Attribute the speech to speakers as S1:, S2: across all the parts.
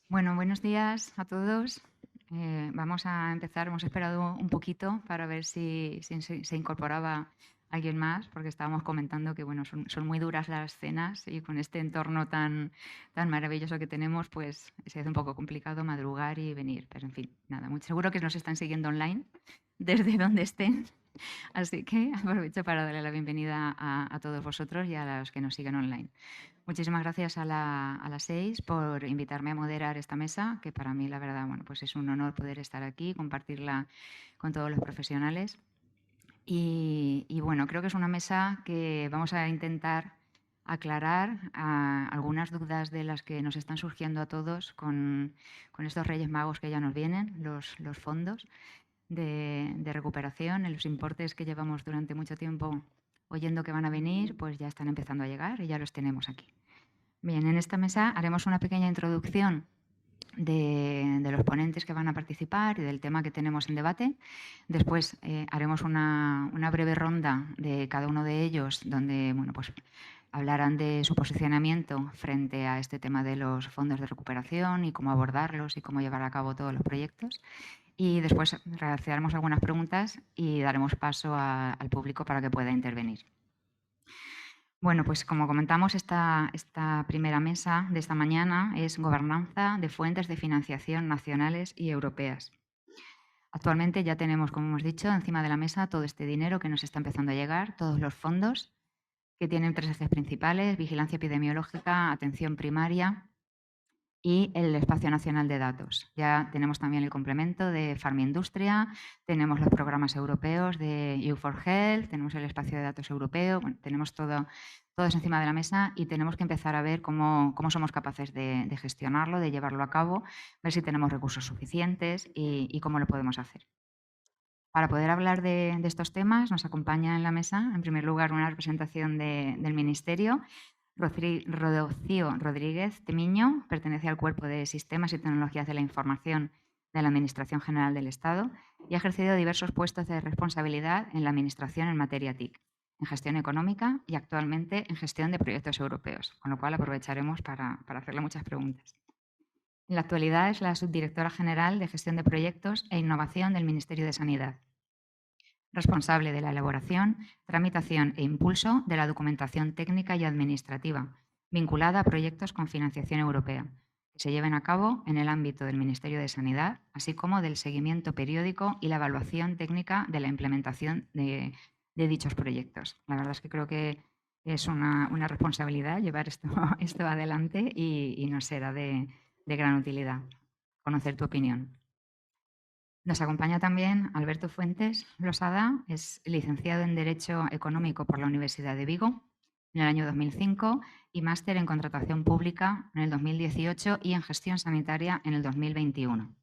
S1: Bueno, buenos días a todos. Vamos a empezar. Hemos esperado un poquito para ver si se incorporaba alguien más, porque estábamos comentando que bueno, son muy duras las cenas y con este entorno tan maravilloso que tenemos, pues se hace un poco complicado madrugar y venir. Pero en fin, nada, muy seguro que nos están siguiendo online desde donde estén. Así que aprovecho para darle la bienvenida a todos vosotros y a los que nos siguen online. Muchísimas gracias a las 6 por invitarme a moderar esta mesa, que para mí, la verdad, bueno, pues es un honor poder estar aquí, compartirla con todos los profesionales. Y bueno, creo que es una mesa que vamos a intentar aclarar algunas dudas de las que nos están surgiendo a todos con estos Reyes Magos que ya nos vienen, los fondos de recuperación, en los importes que llevamos durante mucho tiempo oyendo que van a venir, pues ya están empezando a llegar y ya los tenemos aquí. Bien, en esta mesa haremos una pequeña introducción de los ponentes que van a participar y del tema que tenemos en debate. Después haremos una breve ronda de cada uno de ellos, donde bueno, pues, hablarán de su posicionamiento frente a este tema de los fondos de recuperación y cómo abordarlos y cómo llevar a cabo todos los proyectos. Y después realizaremos algunas preguntas y daremos paso al público para que pueda intervenir. Bueno, pues como comentamos, esta primera mesa de esta mañana es gobernanza de fuentes de financiación nacionales y europeas. Actualmente ya tenemos, como hemos dicho, encima de la mesa todo este dinero que nos está empezando a llegar, todos los fondos que tienen tres ejes principales: vigilancia epidemiológica, atención primaria y el Espacio Nacional de Datos. Ya tenemos también el complemento de Farmindustria, tenemos los programas europeos de EU4Health, tenemos el Espacio de Datos Europeo, bueno, tenemos todo eso encima de la mesa y tenemos que empezar a ver cómo somos capaces de gestionarlo, de llevarlo a cabo, ver si tenemos recursos suficientes y cómo lo podemos hacer. Para poder hablar de estos temas nos acompaña en la mesa, en primer lugar, una representación del Ministerio. Rocío Rodríguez Temiño pertenece al Cuerpo de Sistemas y Tecnologías de la Información de la Administración General del Estado y ha ejercido diversos puestos de responsabilidad en la Administración en materia TIC, en gestión económica y actualmente en gestión de proyectos europeos, con lo cual aprovecharemos para hacerle muchas preguntas. En la actualidad es la subdirectora general de Gestión de Proyectos e Innovación del Ministerio de Sanidad, responsable de la elaboración, tramitación e impulso de la documentación técnica y administrativa vinculada a proyectos con financiación europea, que se lleven a cabo en el ámbito del Ministerio de Sanidad, así como del seguimiento periódico y la evaluación técnica de la implementación de dichos proyectos. La verdad es que creo que es una responsabilidad llevar esto, esto adelante y nos será de gran utilidad conocer tu opinión. Nos acompaña también Alberto Fuentes Losada, es licenciado en Derecho Económico por la Universidad de Vigo en el año 2005 y máster en Contratación Pública en el 2018 y en Gestión Sanitaria en el 2021.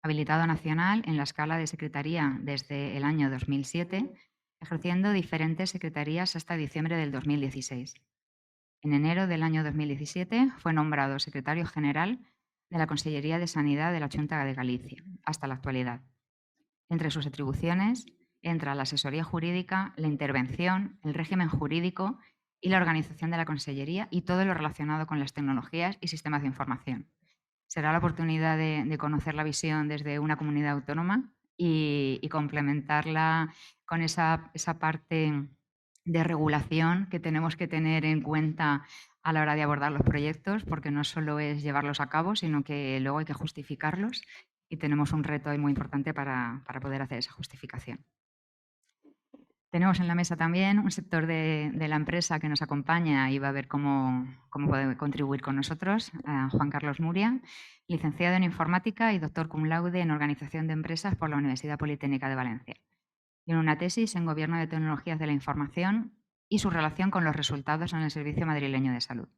S1: Habilitado nacional en la escala de secretaría desde el año 2007, ejerciendo diferentes secretarías hasta diciembre del 2016. En enero del año 2017 fue nombrado secretario general de la Consellería de Sanidad de la Xunta de Galicia, hasta la actualidad. Entre sus atribuciones entra la asesoría jurídica, la intervención, el régimen jurídico y la organización de la Consellería y todo lo relacionado con las tecnologías y sistemas de información. Será la oportunidad de conocer la visión desde una comunidad autónoma y complementarla con esa parte de regulación que tenemos que tener en cuenta a la hora de abordar los proyectos, porque no solo es llevarlos a cabo, sino que luego hay que justificarlos y tenemos un reto ahí muy importante para poder hacer esa justificación. Tenemos en la mesa también un sector de la empresa que nos acompaña y va a ver cómo puede contribuir con nosotros, a Juan Carlos Muria, licenciado en Informática y doctor cum laude en Organización de Empresas por la Universidad Politécnica de Valencia. Tiene una tesis en Gobierno de Tecnologías de la Información y su relación con los resultados en el Servicio Madrileño de Salud.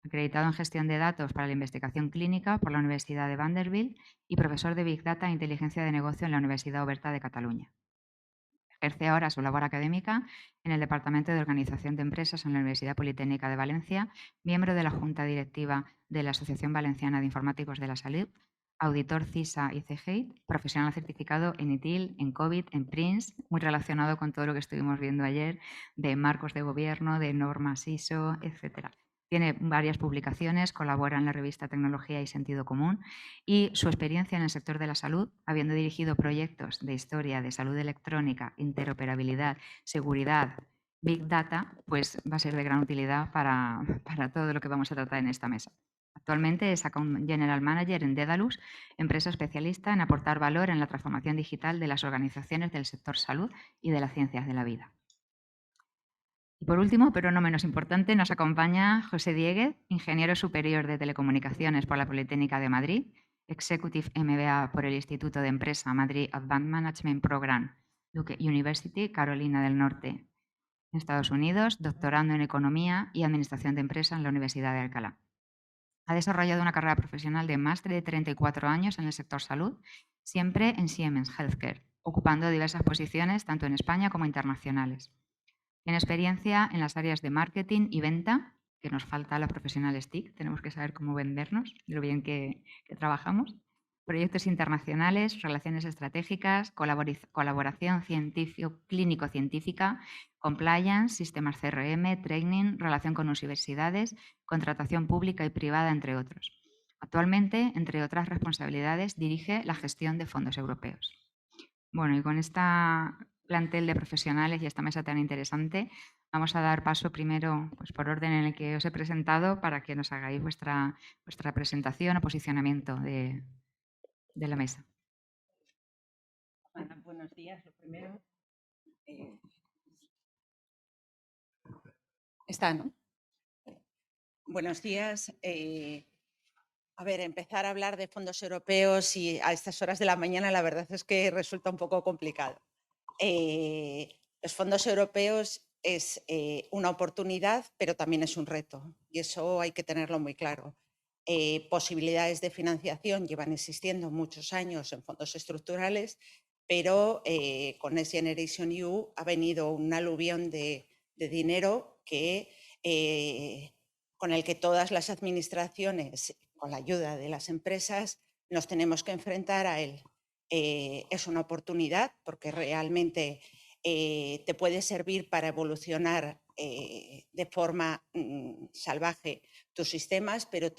S1: Acreditado en Gestión de Datos para la Investigación Clínica por la Universidad de Vanderbilt y profesor de Big Data e Inteligencia de Negocio en la Universidad Oberta de Cataluña. Ejerce ahora su labor académica en el Departamento de Organización de Empresas en la Universidad Politécnica de Valencia, miembro de la Junta Directiva de la Asociación Valenciana de Informáticos de la Salud, auditor CISA y CGI, profesional certificado en ITIL, en COVID, en PRINCE, muy relacionado con todo lo que estuvimos viendo ayer de marcos de gobierno, de normas ISO, etc. Tiene varias publicaciones, colabora en la revista Tecnología y Sentido Común y su experiencia en el sector de la salud, habiendo dirigido proyectos de historia de salud electrónica, interoperabilidad, seguridad, Big Data, pues va a ser de gran utilidad para todo lo que vamos a tratar en esta mesa. Actualmente es Account General Manager en Dedalus, empresa especialista en aportar valor en la transformación digital de las organizaciones del sector salud y de las ciencias de la vida. Y por último, pero no menos importante, nos acompaña José Dieguez, ingeniero superior de telecomunicaciones por la Politécnica de Madrid, Executive MBA por el Instituto de Empresa Madrid Advanced Management Program, Duke University, Carolina del Norte, en Estados Unidos, doctorando en Economía y Administración de Empresa en la Universidad de Alcalá. Ha desarrollado una carrera profesional de más de 34 años en el sector salud, siempre en Siemens Healthcare, ocupando diversas posiciones tanto en España como internacionales. Tiene experiencia en las áreas de marketing y venta, que nos falta a los profesionales TIC, tenemos que saber cómo vendernos, lo bien que trabajamos. Proyectos internacionales, relaciones estratégicas, colaboración clínico-científica, compliance, sistemas CRM, training, relación con universidades, contratación pública y privada, entre otros. Actualmente, entre otras responsabilidades, dirige la gestión de fondos europeos. Bueno, y con esta plantel de profesionales y esta mesa tan interesante, vamos a dar paso primero, pues por orden en el que os he presentado, para que nos hagáis vuestra presentación o posicionamiento de la mesa.
S2: Bueno, buenos días, lo primero. Está, ¿no? Buenos días. A ver, empezar a hablar de fondos europeos y a estas horas de la mañana, la verdad es que resulta un poco complicado. Los fondos europeos es una oportunidad, pero también es un reto, y eso hay que tenerlo muy claro. Posibilidades de financiación llevan existiendo muchos años en fondos estructurales, pero con Next Generation EU ha venido un aluvión de dinero con el que todas las administraciones, con la ayuda de las empresas, nos tenemos que enfrentar a él. Es una oportunidad porque realmente te puede servir para evolucionar de forma salvaje tus sistemas, pero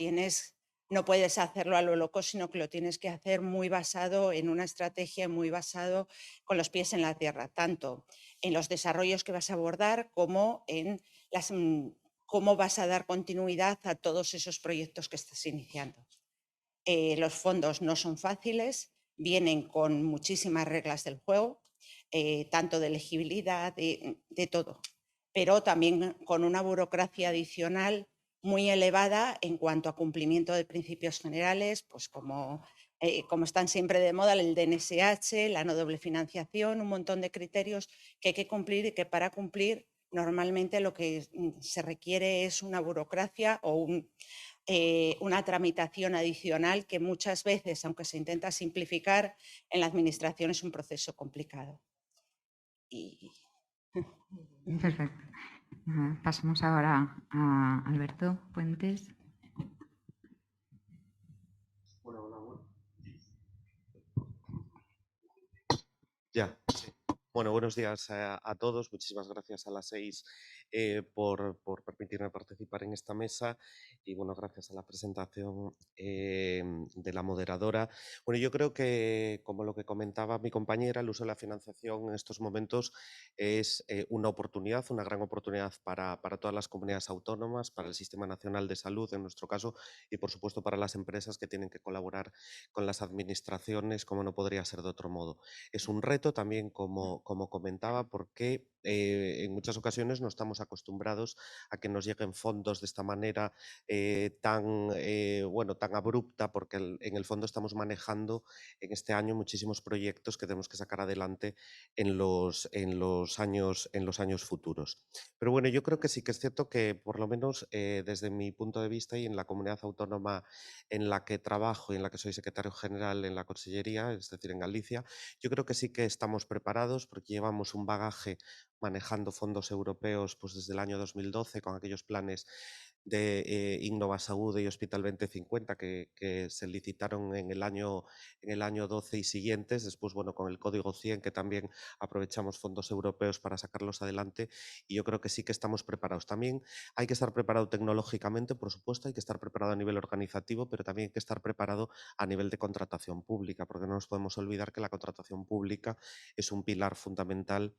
S2: no puedes hacerlo a lo loco, sino que lo tienes que hacer muy basado en una estrategia, muy basado con los pies en la tierra, tanto en los desarrollos que vas a abordar como en cómo vas a dar continuidad a todos esos proyectos que estás iniciando. Los fondos no son fáciles, vienen con muchísimas reglas del juego, tanto de elegibilidad, de todo, pero también con una burocracia adicional muy elevada en cuanto a cumplimiento de principios generales, pues como están siempre de moda, el DNSH, la no doble financiación, un montón de criterios que hay que cumplir y que para cumplir normalmente lo que se requiere es una burocracia o una tramitación adicional que muchas veces, aunque se intenta simplificar, en la administración es un proceso complicado.
S1: Perfecto. Pasamos ahora a Alberto Puentes.
S3: Hola. Ya, sí. Bueno, buenos días a todos. Muchísimas gracias a las 6 por permitirme participar en esta mesa y, bueno, gracias a la presentación de la moderadora. Bueno, yo creo que, como lo que comentaba mi compañera, el uso de la financiación en estos momentos es una oportunidad, una gran oportunidad para todas las comunidades autónomas, para el Sistema Nacional de Salud, en nuestro caso, y, por supuesto, para las empresas que tienen que colaborar con las administraciones, como no podría ser de otro modo. Es un reto también, como comentaba, porque en muchas ocasiones no estamos acostumbrados a que nos lleguen fondos de esta manera tan abrupta, porque en el fondo estamos manejando en este año muchísimos proyectos que tenemos que sacar adelante en los años futuros. Pero bueno, yo creo que sí que es cierto que, por lo menos desde mi punto de vista y en la comunidad autónoma en la que trabajo y en la que soy secretario general en la Consellería, es decir, en Galicia, yo creo que sí que estamos preparados porque llevamos un bagaje manejando fondos europeos pues desde el año 2012 con aquellos planes Innovasaúde y Hospital 2050 que se licitaron en el año 12 y siguientes. Después, bueno, con el Código 100, que también aprovechamos fondos europeos para sacarlos adelante, y yo creo que sí que estamos preparados. También hay que estar preparado tecnológicamente, por supuesto, hay que estar preparado a nivel organizativo, pero también hay que estar preparado a nivel de contratación pública, porque no nos podemos olvidar que la contratación pública es un pilar fundamental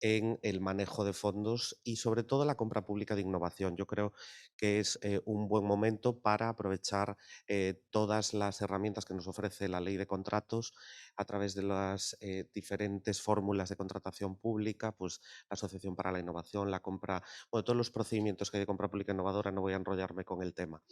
S3: en el manejo de fondos y sobre todo la compra pública de innovación. Yo creo que es un buen momento para aprovechar todas las herramientas que nos ofrece la ley de contratos a través de las diferentes fórmulas de contratación pública, pues la Asociación para la Innovación, la compra, bueno, todos los procedimientos que hay de compra pública innovadora, no voy a enrollarme con el tema.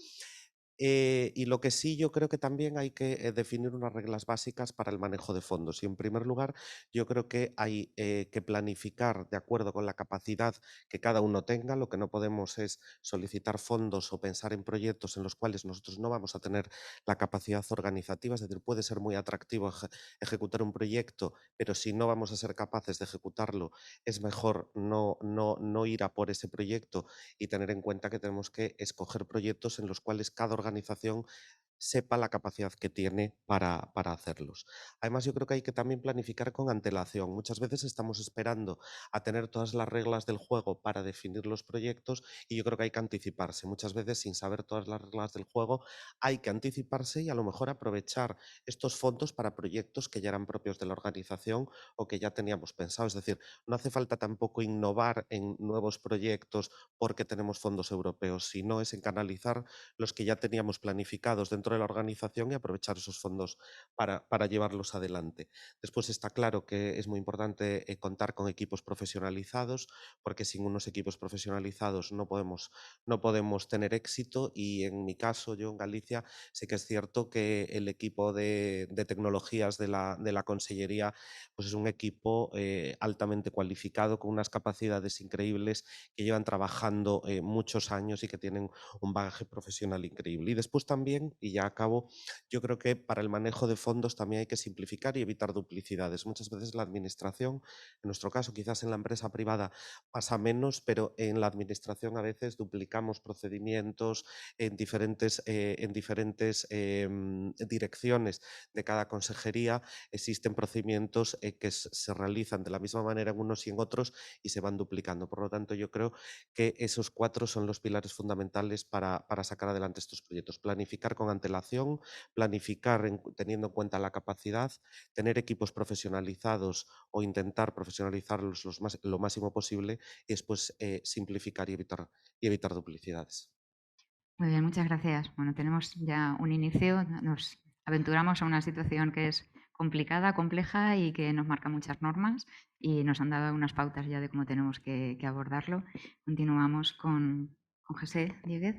S3: Y lo que sí yo creo que también hay que definir unas reglas básicas para el manejo de fondos. Y en primer lugar, yo creo que hay que planificar de acuerdo con la capacidad que cada uno tenga. Lo que no podemos es solicitar fondos o pensar en proyectos en los cuales nosotros no vamos a tener la capacidad organizativa. Es decir, puede ser muy atractivo ejecutar un proyecto, pero si no vamos a ser capaces de ejecutarlo, es mejor no ir a por ese proyecto y tener en cuenta que tenemos que escoger proyectos en los cuales cada organización sepa la capacidad que tiene para hacerlos. Además, yo creo que hay que también planificar con antelación. Muchas veces estamos esperando a tener todas las reglas del juego para definir los proyectos y yo creo que hay que anticiparse. Muchas veces, sin saber todas las reglas del juego, hay que anticiparse y a lo mejor aprovechar estos fondos para proyectos que ya eran propios de la organización o que ya teníamos pensado. Es decir, no hace falta tampoco innovar en nuevos proyectos porque tenemos fondos europeos, sino es en canalizar los que ya teníamos planificados dentro de la organización y aprovechar esos fondos para llevarlos adelante. Después está claro que es muy importante contar con equipos profesionalizados, porque sin unos equipos profesionalizados no podemos tener éxito y en mi caso, yo en Galicia, sí que es cierto que el equipo de tecnologías de la Consellería pues es un equipo altamente cualificado, con unas capacidades increíbles, que llevan trabajando muchos años y que tienen un bagaje profesional increíble. Y después también, y ya acabo, yo creo que para el manejo de fondos también hay que simplificar y evitar duplicidades. Muchas veces la administración, en nuestro caso quizás en la empresa privada pasa menos, pero en la administración a veces duplicamos procedimientos en diferentes direcciones de cada consejería. Existen procedimientos que se realizan de la misma manera en unos y en otros y se van duplicando. Por lo tanto, yo creo que esos 4 son los pilares fundamentales para sacar adelante estos proyectos. Planificar con antelación, planificar teniendo en cuenta la capacidad, tener equipos profesionalizados o intentar profesionalizarlos lo máximo posible y después simplificar y evitar duplicidades.
S1: Muy bien, muchas gracias. Bueno, tenemos ya un inicio, nos aventuramos a una situación que es complicada, compleja y que nos marca muchas normas y nos han dado unas pautas ya de cómo tenemos que abordarlo. Continuamos con José Dieguez.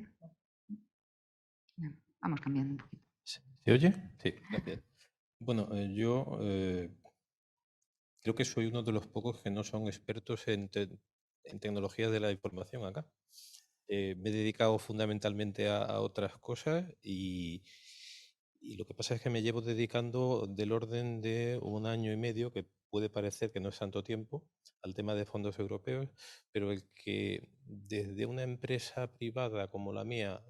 S1: Vamos cambiando un poquito.
S4: ¿Se oye? Sí, gracias. Bueno, yo creo que soy uno de los pocos que no son expertos en tecnologías de la información acá. Me he dedicado fundamentalmente a otras cosas y lo que pasa es que me llevo dedicando del orden de 1 año y medio, que puede parecer que no es tanto tiempo, al tema de fondos europeos, pero el que desde una empresa privada como la mía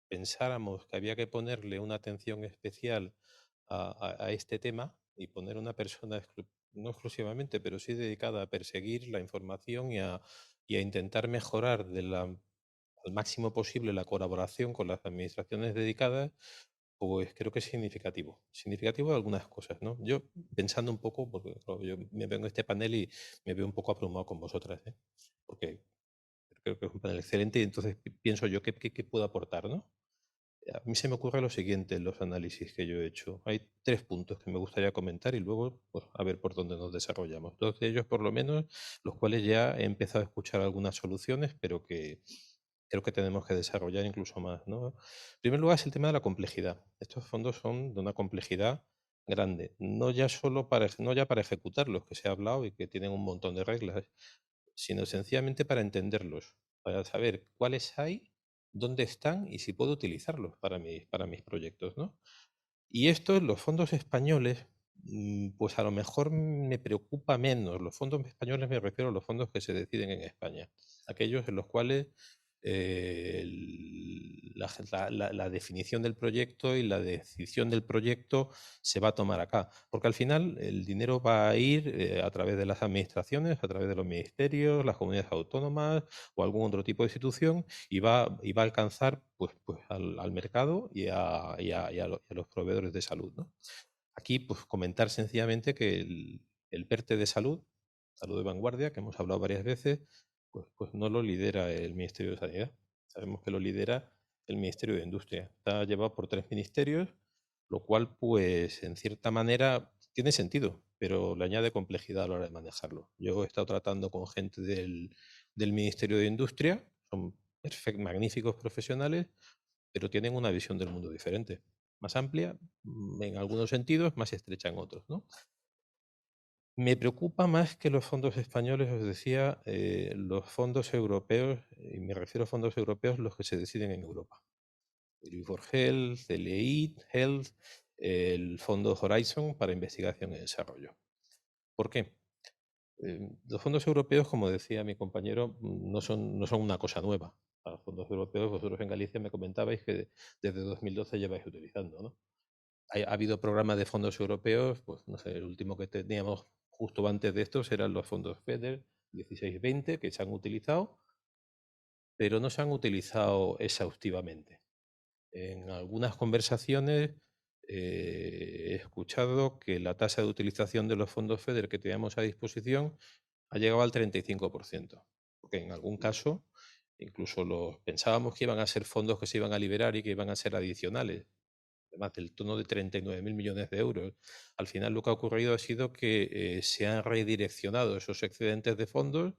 S4: pensáramos que había que ponerle una atención especial a este tema y poner una persona, no exclusivamente, pero sí dedicada a perseguir la información y a intentar mejorar al máximo posible la colaboración con las administraciones dedicadas, pues creo que es significativo. Significativo de algunas cosas, ¿no? Yo pensando un poco, porque claro, yo me veo en este panel y me veo un poco abrumado con vosotras, ¿eh? Porque creo que es un panel excelente y entonces pienso yo qué puedo aportar, ¿no? A mí se me ocurre lo siguiente en los análisis que yo he hecho. Hay 3 puntos que me gustaría comentar y luego pues, a ver por dónde nos desarrollamos. 2 de ellos, por lo menos, los cuales ya he empezado a escuchar algunas soluciones, pero que creo que tenemos que desarrollar incluso más, ¿no? En primer lugar, es el tema de la complejidad. Estos fondos son de una complejidad grande, no ya para ejecutarlos, que se ha hablado y que tienen un montón de reglas, sino sencillamente para entenderlos, para saber cuáles hay, dónde están y si puedo utilizarlos para mis proyectos, ¿no? Y esto en los fondos españoles, pues a lo mejor me preocupa menos. Los fondos españoles me refiero a los fondos que se deciden en España, aquellos en los cuales la definición del proyecto y la decisión del proyecto se va a tomar acá. Porque al final el dinero va a ir a través de las administraciones, a través de los ministerios, las comunidades autónomas o algún otro tipo de institución y va a alcanzar pues al mercado y a los proveedores de salud, ¿no? Aquí, pues comentar sencillamente que el PERTE de salud de vanguardia, que hemos hablado varias veces, pues no lo lidera el Ministerio de Sanidad. Sabemos que lo lidera el Ministerio de Industria. Está llevado por 3 ministerios, lo cual, pues, en cierta manera tiene sentido, pero le añade complejidad a la hora de manejarlo. Yo he estado tratando con gente del Ministerio de Industria, son magníficos profesionales, pero tienen una visión del mundo diferente, más amplia en algunos sentidos, más estrecha en otros, ¿no? Me preocupa más que los fondos españoles, os decía, los fondos europeos, y me refiero a fondos europeos los que se deciden en Europa. El EU4Health, el EIT Health, el Fondo Horizon para investigación y desarrollo. ¿Por qué? Los fondos europeos, como decía mi compañero, no son una cosa nueva. Los fondos europeos, vosotros en Galicia me comentabais que desde 2012 lleváis utilizando, ¿no? Ha habido programas de fondos europeos, pues no sé, el último que teníamos justo antes de estos eran los fondos FEDER 16-20, que se han utilizado, pero no se han utilizado exhaustivamente. En algunas conversaciones he escuchado que la tasa de utilización de los fondos FEDER que teníamos a disposición ha llegado al 35%, porque en algún caso incluso pensábamos que iban a ser fondos que se iban a liberar y que iban a ser adicionales, además del tono de 39.000 millones de euros. Al final lo que ha ocurrido ha sido que se han redireccionado esos excedentes de fondos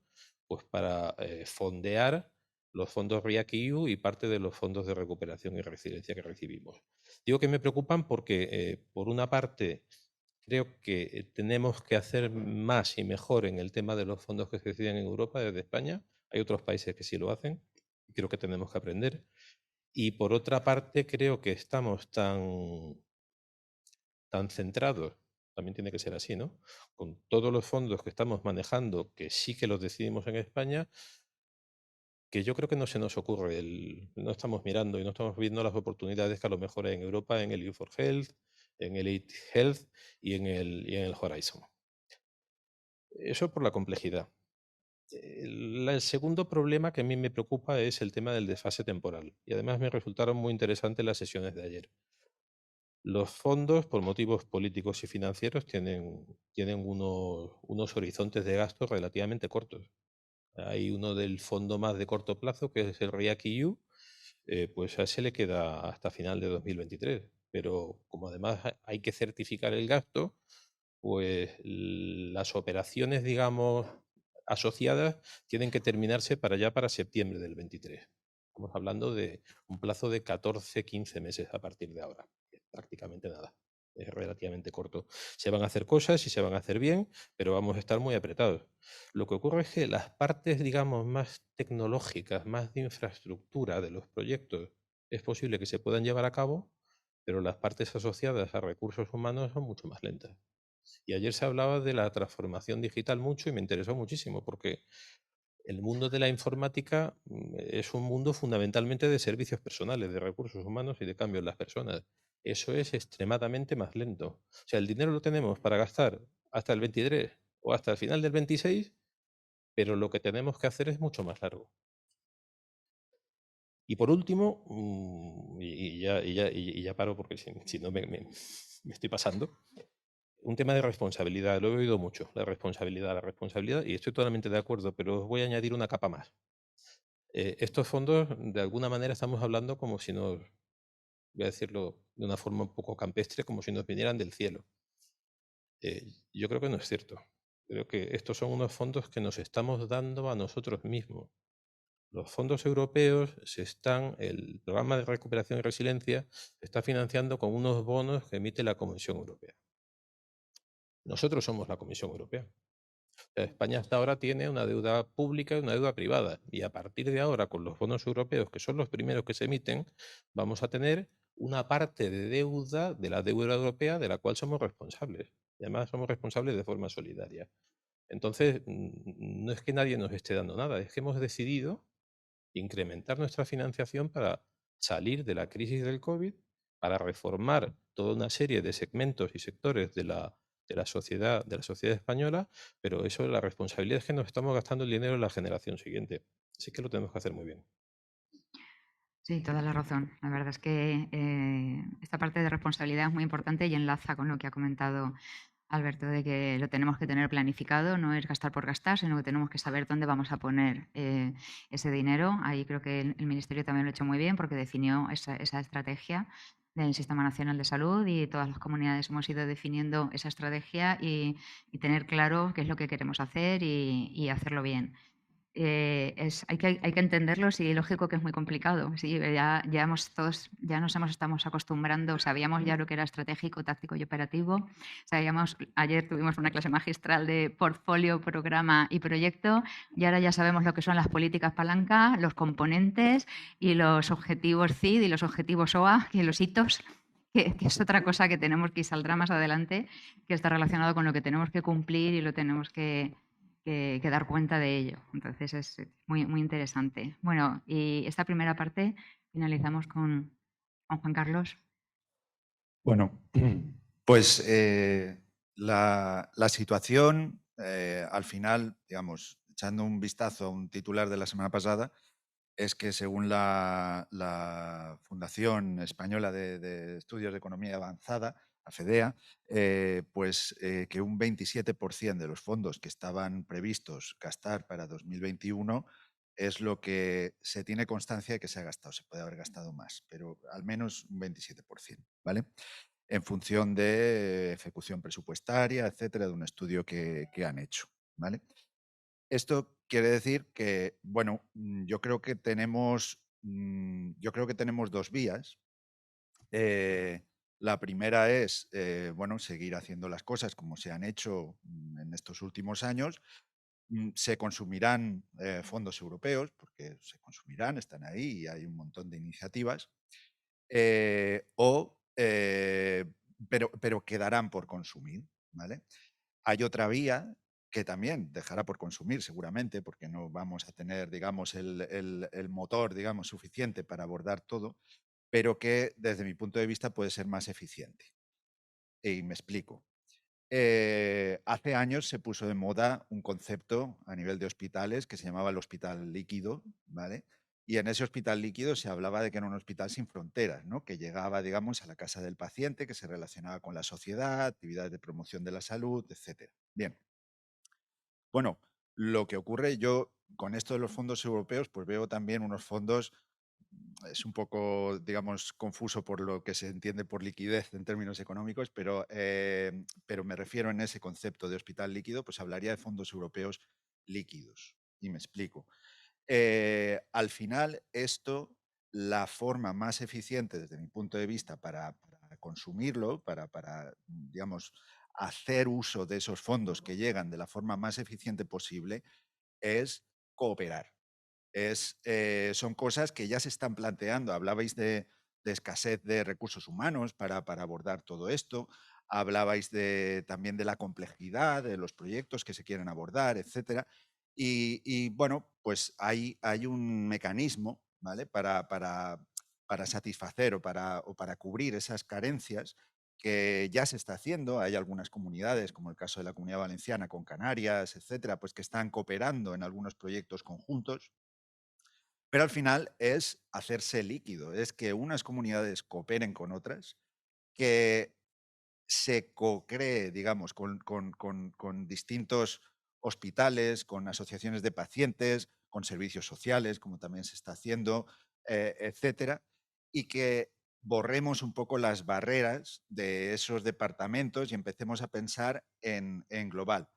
S4: pues, para fondear los fondos REAC-EU y parte de los fondos de recuperación y resiliencia que recibimos. Digo que me preocupan porque, por una parte, creo que tenemos que hacer más y mejor en el tema de los fondos que se deciden en Europa desde España. Hay otros países que sí lo hacen y creo que tenemos que aprender. Y por otra parte, creo que estamos tan centrados, también tiene que ser así, ¿no? Con todos los fondos que estamos manejando, que sí que los decidimos en España, que yo creo que no se nos ocurre, no estamos mirando y no estamos viendo las oportunidades que a lo mejor hay en Europa, en el EU4Health, en el EIT Health y en el Horizon. Eso por la complejidad. El segundo problema que a mí me preocupa es el tema del desfase temporal. Y además me resultaron muy interesantes las sesiones de ayer. Los fondos, por motivos políticos y financieros, tienen unos horizontes de gasto relativamente cortos. Hay uno del fondo más de corto plazo, que es el REAC-EU, pues a ese le queda hasta final de 2023. Pero como además hay que certificar el gasto, pues las operaciones, digamos, asociadas tienen que terminarse para septiembre del 23. Estamos hablando de un plazo de 14-15 meses a partir de ahora. Es prácticamente nada. Es relativamente corto. Se van a hacer cosas y se van a hacer bien, pero vamos a estar muy apretados. Lo que ocurre es que las partes, digamos, más tecnológicas, más de infraestructura de los proyectos, es posible que se puedan llevar a cabo, pero las partes asociadas a recursos humanos son mucho más lentas. Y ayer se hablaba de la transformación digital mucho y me interesó muchísimo porque el mundo de la informática es un mundo fundamentalmente de servicios personales, de recursos humanos y de cambio en las personas. Eso es extremadamente más lento. O sea, el dinero lo tenemos para gastar hasta el 23 o hasta el final del 26, pero lo que tenemos que hacer es mucho más largo. Y por último, y ya paro porque si no me estoy pasando, un tema de responsabilidad, lo he oído mucho, la responsabilidad, y estoy totalmente de acuerdo, pero os voy a añadir una capa más. Estos fondos, de alguna manera, estamos hablando como si nos, voy a decirlo de una forma un poco campestre, como si nos vinieran del cielo. Yo creo que no es cierto. Creo que estos son unos fondos que nos estamos dando a nosotros mismos. Los fondos europeos el programa de recuperación y resiliencia se está financiando con unos bonos que emite la Comisión Europea. Nosotros somos la Comisión Europea. España hasta ahora tiene una deuda pública y una deuda privada. Y a partir de ahora, con los bonos europeos, que son los primeros que se emiten, vamos a tener una parte de deuda de la deuda europea de la cual somos responsables. Y además somos responsables de forma solidaria. Entonces, no es que nadie nos esté dando nada, es que hemos decidido incrementar nuestra financiación para salir de la crisis del COVID, para reformar toda una serie de segmentos y sectores de la sociedad española, pero eso, la responsabilidad es que nos estamos gastando el dinero en la generación siguiente. Así que lo tenemos que hacer muy bien.
S1: Sí, toda la razón. La verdad es que esta parte de responsabilidad es muy importante y enlaza con lo que ha comentado Alberto, de que lo tenemos que tener planificado, no es gastar por gastar, sino que tenemos que saber dónde vamos a poner ese dinero. Ahí creo que el Ministerio también lo ha hecho muy bien porque definió esa estrategia del Sistema Nacional de Salud y todas las comunidades hemos ido definiendo esa estrategia y tener claro qué es lo que queremos hacer y hacerlo bien. Hay que entenderlo, sí, lógico que es muy complicado. Sí, ya estamos acostumbrando, sabíamos ya lo que era estratégico, táctico y operativo. Ayer tuvimos una clase magistral de portfolio, programa y proyecto, y ahora ya sabemos lo que son las políticas palanca, los componentes y los objetivos CID y los objetivos OA y los hitos, que es otra cosa que tenemos que saldrá más adelante, que está relacionado con lo que tenemos que cumplir y lo tenemos que dar cuenta de ello. Entonces es muy, muy interesante. Bueno, y esta primera parte finalizamos con Juan Carlos.
S5: Bueno, pues la situación, al final, digamos, echando un vistazo a un titular de la semana pasada, es que según la Fundación Española de Estudios de Economía Avanzada, la FEDEA, que un 27% de los fondos que estaban previstos gastar para 2021 es lo que se tiene constancia de que se ha gastado. Se puede haber gastado más, pero al menos un 27%, ¿vale? En función de ejecución presupuestaria, etcétera, de un estudio que han hecho, ¿vale? Esto quiere decir que, bueno, yo creo que tenemos dos vías. La primera es, bueno, seguir haciendo las cosas como se han hecho en estos últimos años. Se consumirán fondos europeos, porque se consumirán, están ahí y hay un montón de iniciativas, pero quedarán por consumir, ¿vale? Hay otra vía que también dejará por consumir seguramente, porque no vamos a tener, digamos, el motor, digamos, suficiente para abordar todo, pero que desde mi punto de vista puede ser más eficiente. Y me explico. Hace años se puso de moda un concepto a nivel de hospitales que se llamaba el hospital líquido, ¿vale? Y en ese hospital líquido se hablaba de que era un hospital sin fronteras, ¿no? Que llegaba, digamos, a la casa del paciente, que se relacionaba con la sociedad, actividades de promoción de la salud, etc. Bien. Bueno, lo que ocurre, yo con esto de los fondos europeos, pues veo también unos fondos, es un poco, digamos, confuso por lo que se entiende por liquidez en términos económicos, pero me refiero en ese concepto de hospital líquido, pues hablaría de fondos europeos líquidos. Y me explico. Al final, esto, la forma más eficiente desde mi punto de vista para consumirlo, digamos, hacer uso de esos fondos que llegan de la forma más eficiente posible, es cooperar. Son cosas que ya se están planteando. Hablabais de escasez de recursos humanos para abordar todo esto. Hablabais también de la complejidad de los proyectos que se quieren abordar, etcétera. Y bueno, pues hay un mecanismo, ¿vale? Para satisfacer o para cubrir esas carencias que ya se está haciendo. Hay algunas comunidades, como el caso de la Comunidad Valenciana con Canarias, etcétera, pues que están cooperando en algunos proyectos conjuntos. Pero al final es hacerse líquido, es que unas comunidades cooperen con otras, que se co-cree, digamos, con distintos hospitales, con asociaciones de pacientes, con servicios sociales, como también se está haciendo, etcétera, y que borremos un poco las barreras de esos departamentos y empecemos a pensar en global.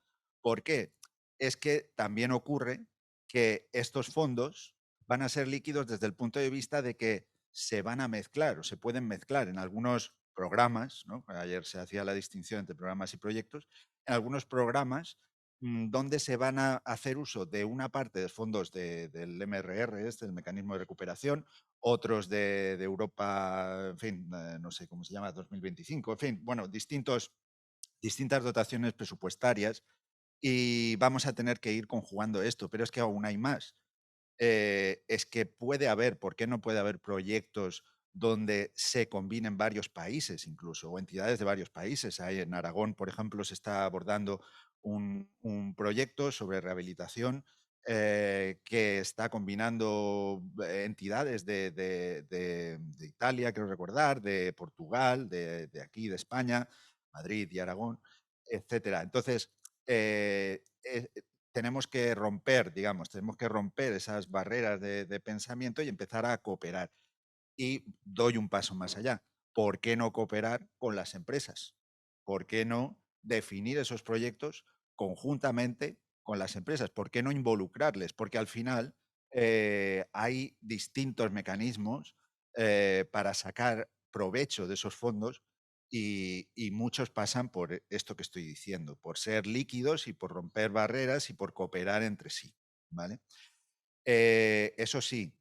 S5: ¿Por qué? Es que también ocurre que estos fondos van a ser líquidos desde el punto de vista de que se van a mezclar o se pueden mezclar en algunos programas, ¿no? Ayer se hacía la distinción entre programas y proyectos, en algunos programas donde se van a hacer uso de una parte de fondos del MRR, del Mecanismo de Recuperación, otros de Europa, en fin, no sé cómo se llama, 2025, en fin, bueno, distintas dotaciones presupuestarias y vamos a tener que ir conjugando esto, pero es que aún hay más. es que puede haber, ¿por qué no puede haber proyectos donde se combinen varios países incluso, o entidades de varios países? Hay en Aragón, por ejemplo, se está abordando un proyecto sobre rehabilitación que está combinando entidades de Italia, quiero recordar, de Portugal, de aquí, de España, Madrid y Aragón, etcétera. Entonces, tenemos que romper, digamos, tenemos que romper esas barreras de pensamiento y empezar a cooperar. Y doy un paso más allá. ¿Por qué no cooperar con las empresas? ¿Por qué no definir esos proyectos conjuntamente con las empresas? ¿Por qué no involucrarles? Porque al final hay distintos mecanismos para sacar provecho de esos fondos y muchos pasan por esto que estoy diciendo, por ser líquidos y por romper barreras y por cooperar entre sí, ¿vale? Eso sí,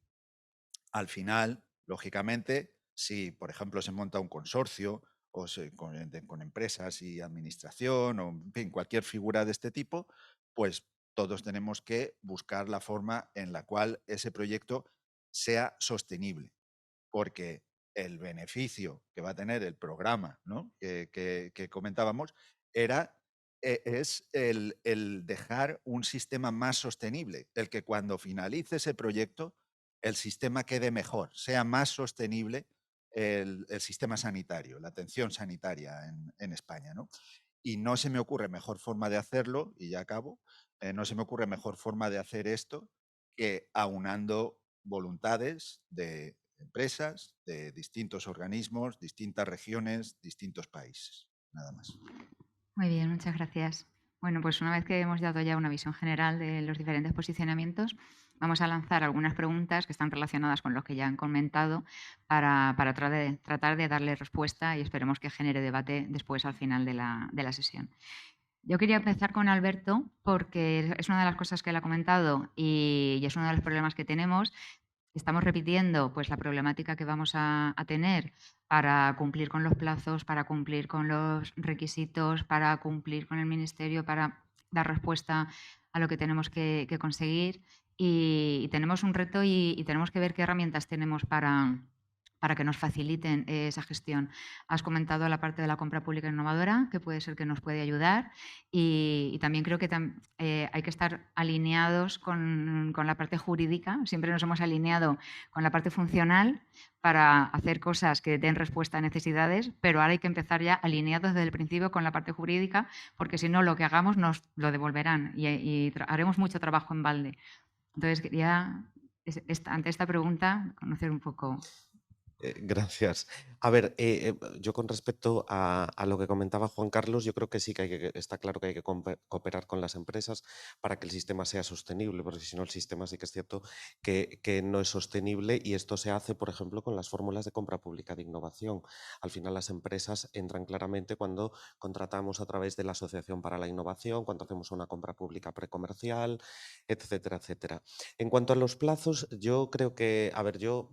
S5: al final, lógicamente, si, por ejemplo, se monta un consorcio o con empresas y administración o, en fin, cualquier figura de este tipo, pues todos tenemos que buscar la forma en la cual ese proyecto sea sostenible, porque el beneficio que va a tener el programa, ¿no? que comentábamos es el dejar un sistema más sostenible, el que cuando finalice ese proyecto el sistema quede mejor, sea más sostenible el sistema sanitario, la atención sanitaria en España, ¿no? Y no se me ocurre mejor forma de hacerlo, y ya acabo, no se me ocurre mejor forma de hacer esto que aunando voluntades de empresas, de distintos organismos, distintas regiones, distintos países. Nada más.
S1: Muy bien, muchas gracias. Bueno, pues una vez que hemos dado ya una visión general de los diferentes posicionamientos, vamos a lanzar algunas preguntas que están relacionadas con lo que ya han comentado para tratar de darle respuesta y esperemos que genere debate después al final de la sesión. Yo quería empezar con Alberto porque es una de las cosas que él ha comentado y es uno de los problemas que tenemos. Estamos repitiendo pues, la problemática que vamos a tener para cumplir con los plazos, para cumplir con los requisitos, para cumplir con el ministerio, para dar respuesta a lo que tenemos que conseguir. Y tenemos un reto y tenemos que ver qué herramientas tenemos para que nos faciliten esa gestión. Has comentado la parte de la compra pública innovadora, que puede ser que nos puede ayudar, y también creo que hay que estar alineados con la parte jurídica. Siempre nos hemos alineado con la parte funcional para hacer cosas que den respuesta a necesidades, pero ahora hay que empezar ya alineados desde el principio con la parte jurídica, porque si no, lo que hagamos nos lo devolverán y haremos mucho trabajo en balde. Entonces, quería, ante esta pregunta, conocer un poco.
S3: Gracias. A ver, yo con respecto a lo que comentaba Juan Carlos, yo creo que sí que está claro que hay que cooperar con las empresas para que el sistema sea sostenible, porque si no el sistema sí que es cierto que no es sostenible y esto se hace, por ejemplo, con las fórmulas de compra pública de innovación. Al final las empresas entran claramente cuando contratamos a través de la Asociación para la Innovación, cuando hacemos una compra pública precomercial, etcétera, etcétera. En cuanto a los plazos, yo creo que, a ver, yo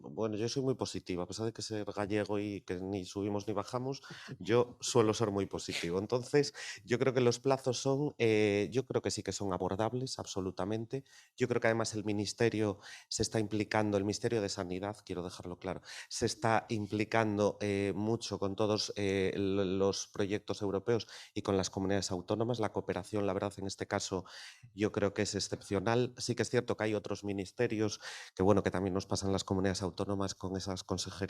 S3: soy muy positiva, a pesar de que ser gallego y que ni subimos ni bajamos, yo suelo ser muy positivo. Entonces, yo creo que los plazos yo creo que sí que son abordables, absolutamente. Yo creo que además el Ministerio se está implicando, el Ministerio de Sanidad, quiero dejarlo claro, se está implicando mucho con todos los proyectos europeos y con las comunidades autónomas. La cooperación, la verdad, en este caso, yo creo que es excepcional. Sí que es cierto que hay otros ministerios que, bueno, que también nos pasan las comunidades autónomas con esas consejerías,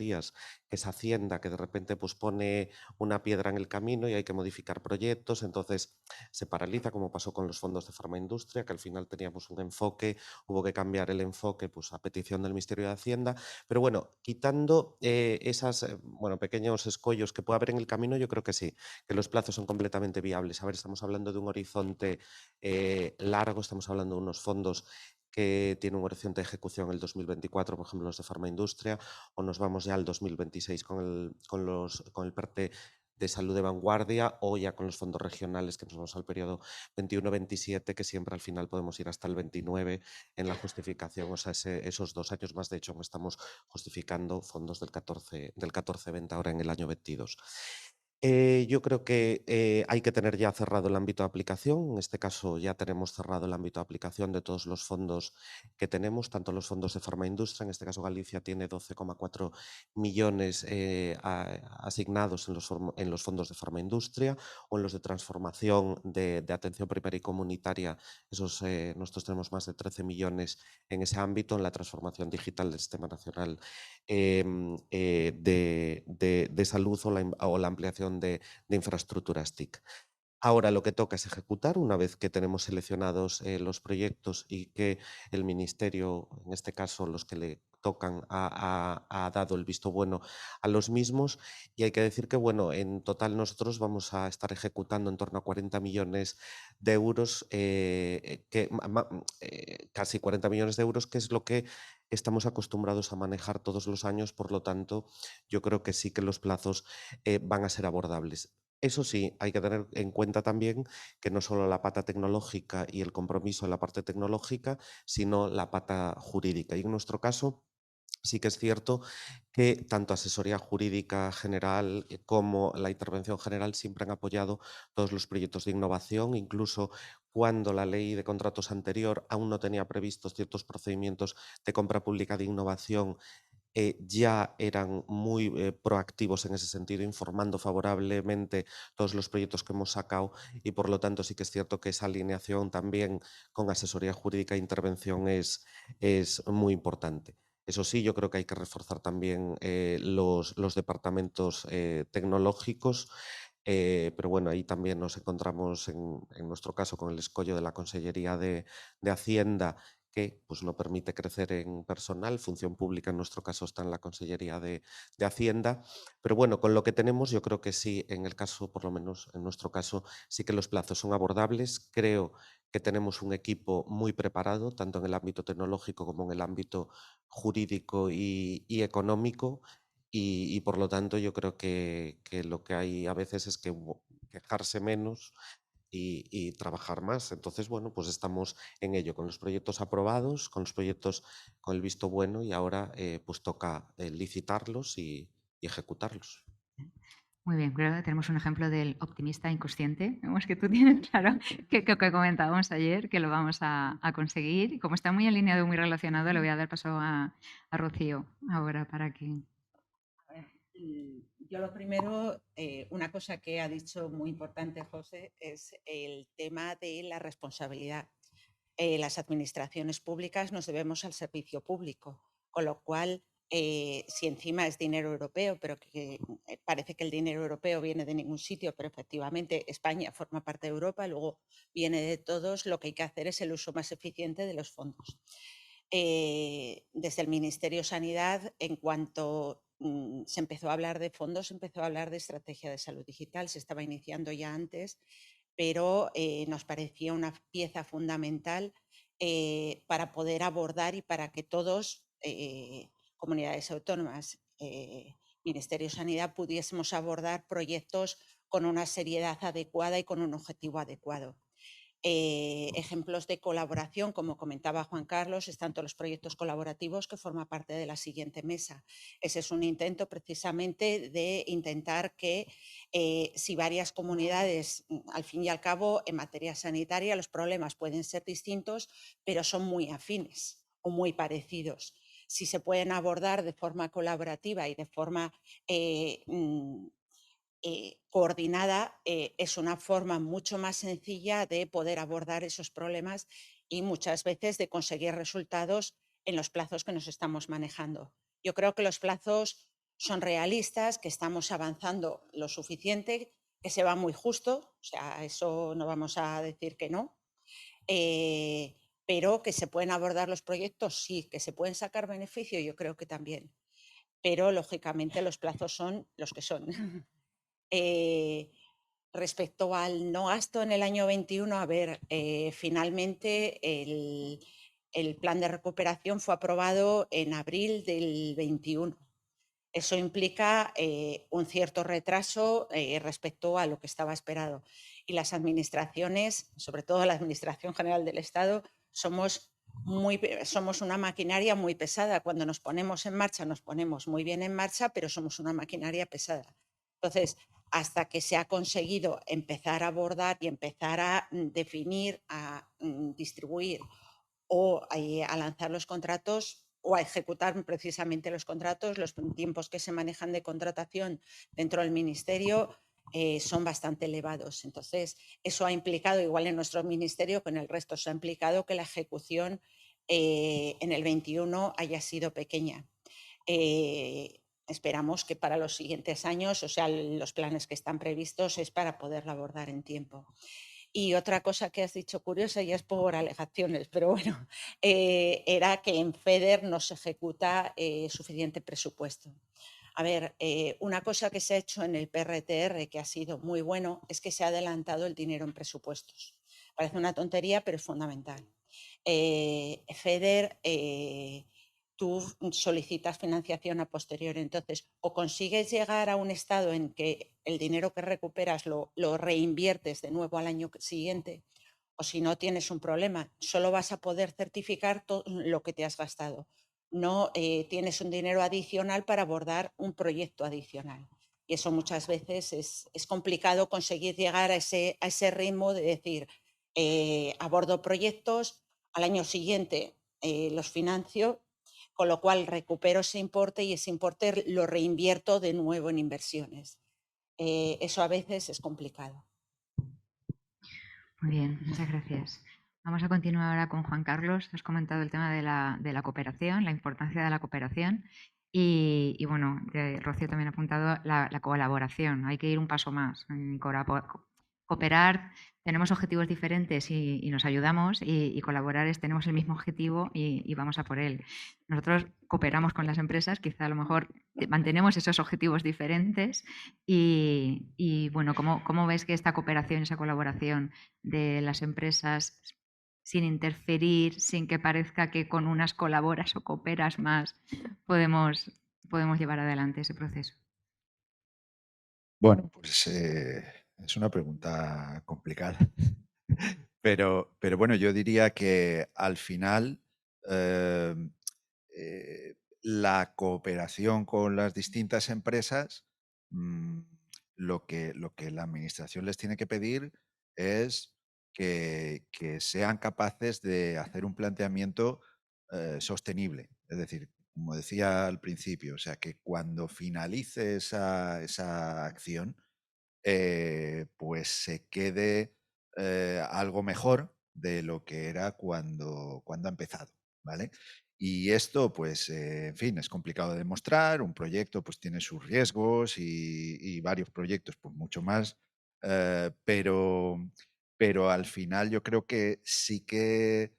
S3: que es Hacienda, que de repente pues pone una piedra en el camino y hay que modificar proyectos, entonces se paraliza, como pasó con los fondos de farmaindustria, que al final teníamos un enfoque, hubo que cambiar el enfoque pues a petición del Ministerio de Hacienda, pero bueno, quitando esas pequeños escollos que puede haber en el camino, yo creo que sí, que los plazos son completamente viables. A ver, estamos hablando de un horizonte largo, estamos hablando de unos fondos que tienen un horizonte de ejecución el 2024, por ejemplo, los de farmaindustria, o nos vamos ya al 2026 con el PERTE de salud de vanguardia, o ya con los fondos regionales que nos vamos al periodo 21-27, que siempre al final podemos ir hasta el 29 en la justificación, o sea, esos 2 años más. De hecho, estamos justificando fondos del 14-20 ahora en el año 22. Yo creo que hay que tener ya cerrado el ámbito de aplicación. En este caso ya tenemos cerrado el ámbito de aplicación de todos los fondos que tenemos, tanto los fondos de Farmaindustria, en este caso Galicia tiene 12,4 millones asignados en los fondos de Farmaindustria, o en los de transformación de atención primaria y comunitaria. Nosotros tenemos más de 13 millones en ese ámbito, en la transformación digital del Sistema Nacional de Salud o la ampliación de infraestructuras TIC. Ahora lo que toca es ejecutar, una vez que tenemos seleccionados los proyectos y que el Ministerio, en este caso los que le tocan, ha dado el visto bueno a los mismos. Y hay que decir que, bueno, en total nosotros vamos a estar ejecutando en torno a 40 millones de euros, casi 40 millones de euros, que es lo que estamos acostumbrados a manejar todos los años. Por lo tanto, yo creo que sí que los plazos van a ser abordables. Eso sí, hay que tener en cuenta también que no solo la pata tecnológica y el compromiso en la parte tecnológica, sino la pata jurídica. Y en nuestro caso, sí que es cierto que tanto asesoría jurídica general como la intervención general siempre han apoyado todos los proyectos de innovación, incluso cuando la ley de contratos anterior aún no tenía previstos ciertos procedimientos de compra pública de innovación. Ya eran muy proactivos en ese sentido, informando favorablemente todos los proyectos que hemos sacado, y por lo tanto sí que es cierto que esa alineación también con asesoría jurídica e intervención es muy importante. Eso sí, yo creo que hay que reforzar también los departamentos tecnológicos, pero bueno, ahí también nos encontramos en nuestro caso con el escollo de la Consellería de Hacienda, que pues, no permite crecer en personal. Función Pública, en nuestro caso, está en la Consellería de Hacienda. Pero bueno, con lo que tenemos, yo creo que sí, en el caso, por lo menos en nuestro caso, sí que los plazos son abordables. Creo que tenemos un equipo muy preparado, tanto en el ámbito tecnológico como en el ámbito jurídico y económico. Y por lo tanto, yo creo que lo que hay a veces es que quejarse menos y trabajar más. Entonces, bueno, pues estamos en ello, con los proyectos aprobados, con los proyectos con el visto bueno, y ahora pues toca licitarlos y ejecutarlos.
S1: Muy bien, creo que tenemos un ejemplo del optimista inconsciente. Vemos que tú tienes claro que comentábamos ayer, que lo vamos a conseguir. Y como está muy alineado, muy relacionado, le voy a dar paso a Rocío ahora para que...
S2: Yo lo primero, una cosa que ha dicho muy importante José, es el tema de la responsabilidad. Las administraciones públicas nos debemos al servicio público, con lo cual, si encima es dinero europeo, pero que parece que el dinero europeo viene de ningún sitio, pero efectivamente España forma parte de Europa, luego viene de todos, lo que hay que hacer es el uso más eficiente de los fondos. Desde el Ministerio de Sanidad, en cuanto se empezó a hablar de fondos, se empezó a hablar de estrategia de salud digital, se estaba iniciando ya antes, pero nos parecía una pieza fundamental para poder abordar y para que todos, comunidades autónomas, Ministerio de Sanidad, pudiésemos abordar proyectos con una seriedad adecuada y con un objetivo adecuado. Ejemplos de colaboración, como comentaba Juan Carlos, están todos los proyectos colaborativos que forman parte de la siguiente mesa. Ese es un intento precisamente de intentar que si varias comunidades, al fin y al cabo, en materia sanitaria, los problemas pueden ser distintos, pero son muy afines o muy parecidos. Si se pueden abordar de forma colaborativa y de forma coordinada, es una forma mucho más sencilla de poder abordar esos problemas y muchas veces de conseguir resultados en los plazos que nos estamos manejando. Yo creo que los plazos son realistas, que estamos avanzando lo suficiente, que se va muy justo, o sea, eso no vamos a decir que no, pero que se pueden abordar los proyectos, sí, que se pueden sacar beneficio, yo creo que también, pero lógicamente los plazos son los que son. Respecto al no gasto en el año 21, a ver, finalmente el plan de recuperación fue aprobado en abril del 21. Eso implica un cierto retraso respecto a lo que estaba esperado. Y las administraciones, sobre todo la Administración General del Estado, somos una maquinaria muy pesada. Cuando nos ponemos en marcha, nos ponemos muy bien en marcha, pero somos una maquinaria pesada. Entonces, hasta que se ha conseguido empezar a abordar y empezar a definir, a distribuir o a lanzar los contratos o a ejecutar precisamente los contratos. Los tiempos que se manejan de contratación dentro del ministerio son bastante elevados. Entonces, eso ha implicado, igual en nuestro ministerio que en el resto, se ha implicado que la ejecución en el 21 haya sido pequeña. Esperamos que para los siguientes años, o sea, los planes que están previstos es para poderla abordar en tiempo. Y otra cosa que has dicho curiosa, y es por alegaciones, pero bueno, era que en FEDER no se ejecuta suficiente presupuesto. A ver, una cosa que se ha hecho en el PRTR que ha sido muy bueno es que se ha adelantado el dinero en presupuestos. Parece una tontería, pero es fundamental. FEDER, tú solicitas financiación a posteriori. Entonces, o consigues llegar a un estado en que el dinero que recuperas lo reinviertes de nuevo al año siguiente, o si no tienes un problema, solo vas a poder certificar todo lo que te has gastado. No tienes un dinero adicional para abordar un proyecto adicional. Y eso muchas veces es complicado conseguir llegar a ese ritmo de decir, abordo proyectos, al año siguiente los financio, con lo cual recupero ese importe y ese importe lo reinvierto de nuevo en inversiones. Eso a veces es complicado.
S1: Muy bien, muchas gracias. Vamos a continuar ahora con Juan Carlos. Has comentado el tema de la cooperación, la importancia de la cooperación. Y bueno, Rocío también ha apuntado la colaboración. Hay que ir un paso más. Cooperar, tenemos objetivos diferentes y nos ayudamos, y colaborar es tenemos el mismo objetivo y vamos a por él. Nosotros cooperamos con las empresas, quizá a lo mejor mantenemos esos objetivos diferentes y bueno, ¿cómo ves que esta cooperación, esa colaboración de las empresas, sin interferir, sin que parezca que con unas colaboras o cooperas más, podemos llevar adelante ese proceso?
S5: Bueno, pues es una pregunta complicada. Pero bueno, yo diría que al final em, la cooperación con las distintas empresas, mm, lo que la administración les tiene que pedir es que sean capaces de hacer un planteamiento sostenible. Es decir, como decía al principio, o sea, que cuando finalice esa acción, pues se quede algo mejor de lo que era cuando ha empezado, ¿vale? Y esto, pues, en fin, es complicado de demostrar. Un proyecto, pues, tiene sus riesgos y varios proyectos, pues, mucho más. Pero al final yo creo que sí que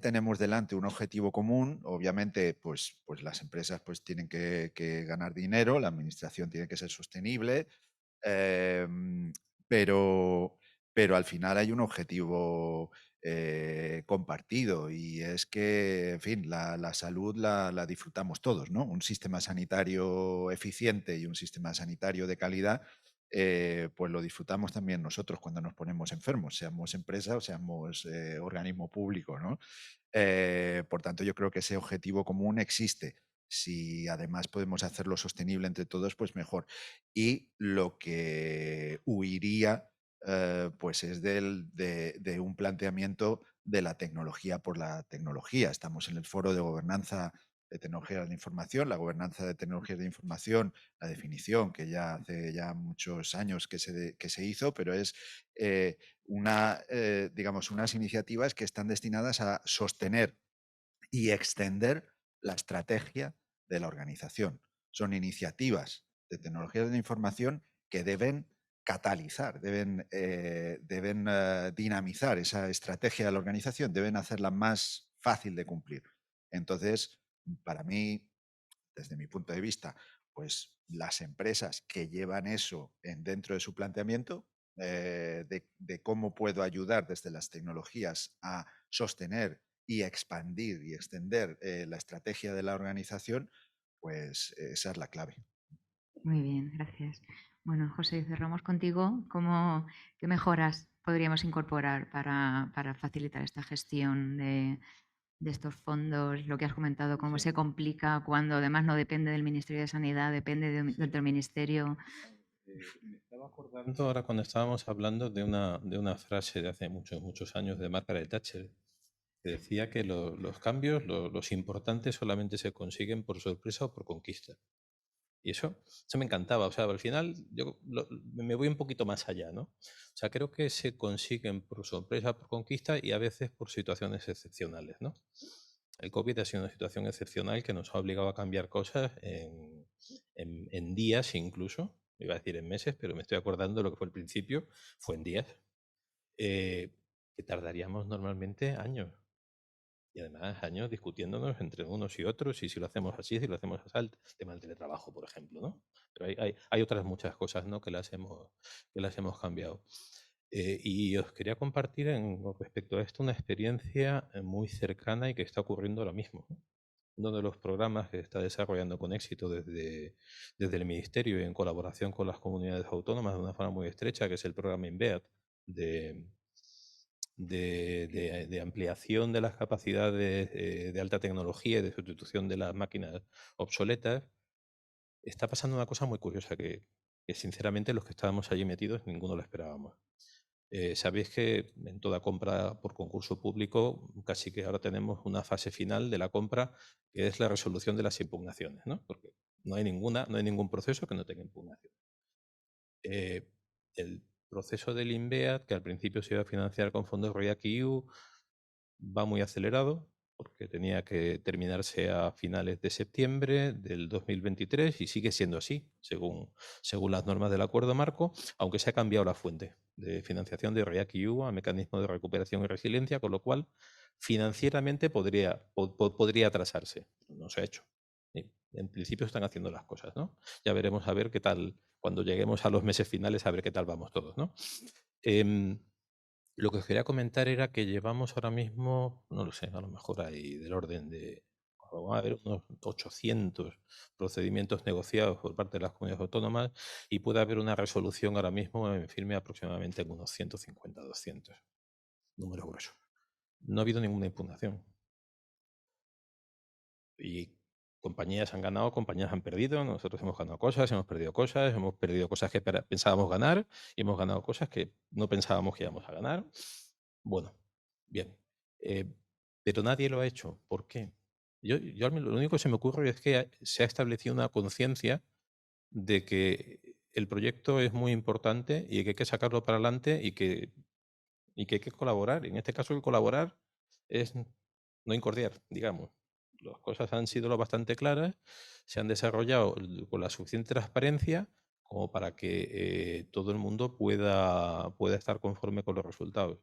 S5: tenemos delante un objetivo común. Obviamente, pues las empresas pues, tienen que ganar dinero, la administración tiene que ser sostenible, em, pero, pero al final hay un objetivo compartido, y es que, en fin, la salud la disfrutamos todos, ¿no? Un sistema sanitario eficiente y un sistema sanitario de calidad, pues lo disfrutamos también nosotros cuando nos ponemos enfermos, seamos empresa o seamos organismo público, ¿no? Por tanto, yo creo que ese objetivo común existe. Si además podemos hacerlo sostenible entre todos, pues mejor. Y lo que huiría, pues es de un planteamiento de la tecnología por la tecnología. Estamos en el foro de gobernanza de tecnologías de la información. La gobernanza de tecnologías de información, la definición que ya hace ya muchos años que se hizo, pero es digamos, unas iniciativas que están destinadas a sostener y extender la estrategia de la organización. Son iniciativas de tecnologías de la información que deben catalizar, deben dinamizar esa estrategia de la organización, deben hacerla más fácil de cumplir. Entonces, para mí, desde mi punto de vista, pues las empresas que llevan eso dentro de su planteamiento, de cómo puedo ayudar desde las tecnologías a sostener y expandir y extender la estrategia de la organización, pues esa es la clave.
S1: Muy bien, gracias. Bueno, José, cerramos contigo. ¿Qué mejoras podríamos incorporar para facilitar esta gestión de estos fondos? Lo que has comentado, cómo
S5: Sí.
S1: se complica cuando además no depende del Ministerio de Sanidad, depende de otro ministerio.
S4: Me estaba acordando ahora cuando estábamos hablando de una frase de hace muchos, muchos años de Margaret Thatcher, que decía que los cambios, los importantes, solamente se consiguen por sorpresa o por conquista. Y eso me encantaba. O sea, al final yo me voy un poquito más allá, ¿no? O sea, creo que se consiguen por sorpresa, por conquista y a veces por situaciones excepcionales, ¿no? El COVID ha sido una situación excepcional que nos ha obligado a cambiar cosas en días incluso. Iba a decir en meses, pero me estoy acordando de lo que fue el principio. Fue en días. Que tardaríamos normalmente años. Y además años discutiéndonos entre unos y otros, y si lo hacemos así, si lo hacemos así, el tema del teletrabajo, por ejemplo, ¿no? Pero hay otras muchas cosas, ¿no? que las hemos cambiado. Y os quería compartir con respecto a esto una experiencia muy cercana y que está ocurriendo ahora mismo, ¿no? Uno de los programas que está desarrollando con éxito desde el Ministerio y en colaboración con las comunidades autónomas de una forma muy estrecha, que es el programa INVEAT, de, de ampliación de las capacidades de alta tecnología y de sustitución de las máquinas obsoletas, está pasando una cosa muy curiosa que sinceramente los que estábamos allí metidos ninguno lo esperábamos. Sabéis que en toda compra por concurso público casi que ahora tenemos una fase final de la compra que es la resolución de las impugnaciones, ¿no? Porque no hay ningún proceso que no tenga impugnación. El proceso del INVEAT, que al principio se iba a financiar con fondos REAC-EU, va muy acelerado porque tenía que terminarse a finales de septiembre del 2023 y sigue siendo así, según las normas del acuerdo marco, aunque se ha cambiado la fuente de financiación de REAC-EU a mecanismo de recuperación y resiliencia, con lo cual financieramente podría atrasarse. No se ha hecho. En principio están haciendo las cosas, ¿no? Ya veremos a ver qué tal, cuando lleguemos a los meses finales, a ver qué tal vamos todos, ¿no? Lo que os quería comentar era que llevamos ahora mismo, no lo sé, a lo mejor hay del orden de, vamos a ver, unos 800 procedimientos negociados por parte de las comunidades autónomas y puede haber una resolución ahora mismo en firme aproximadamente en unos 150, 200. Número grueso. No ha habido ninguna impugnación. Y compañías han ganado, compañías han perdido, nosotros hemos ganado cosas, hemos perdido cosas que pensábamos ganar y hemos ganado cosas que no pensábamos que íbamos a ganar. Bueno, bien. Pero nadie lo ha hecho. ¿Por qué? Yo lo único que se me ocurre es que se ha establecido una conciencia de que el proyecto es muy importante y que hay que sacarlo para adelante y que hay que colaborar. En este caso, el colaborar es no incordiar, digamos. Las cosas han sido lo bastante claras, se han desarrollado con la suficiente transparencia como para que todo el mundo pueda estar conforme con los resultados.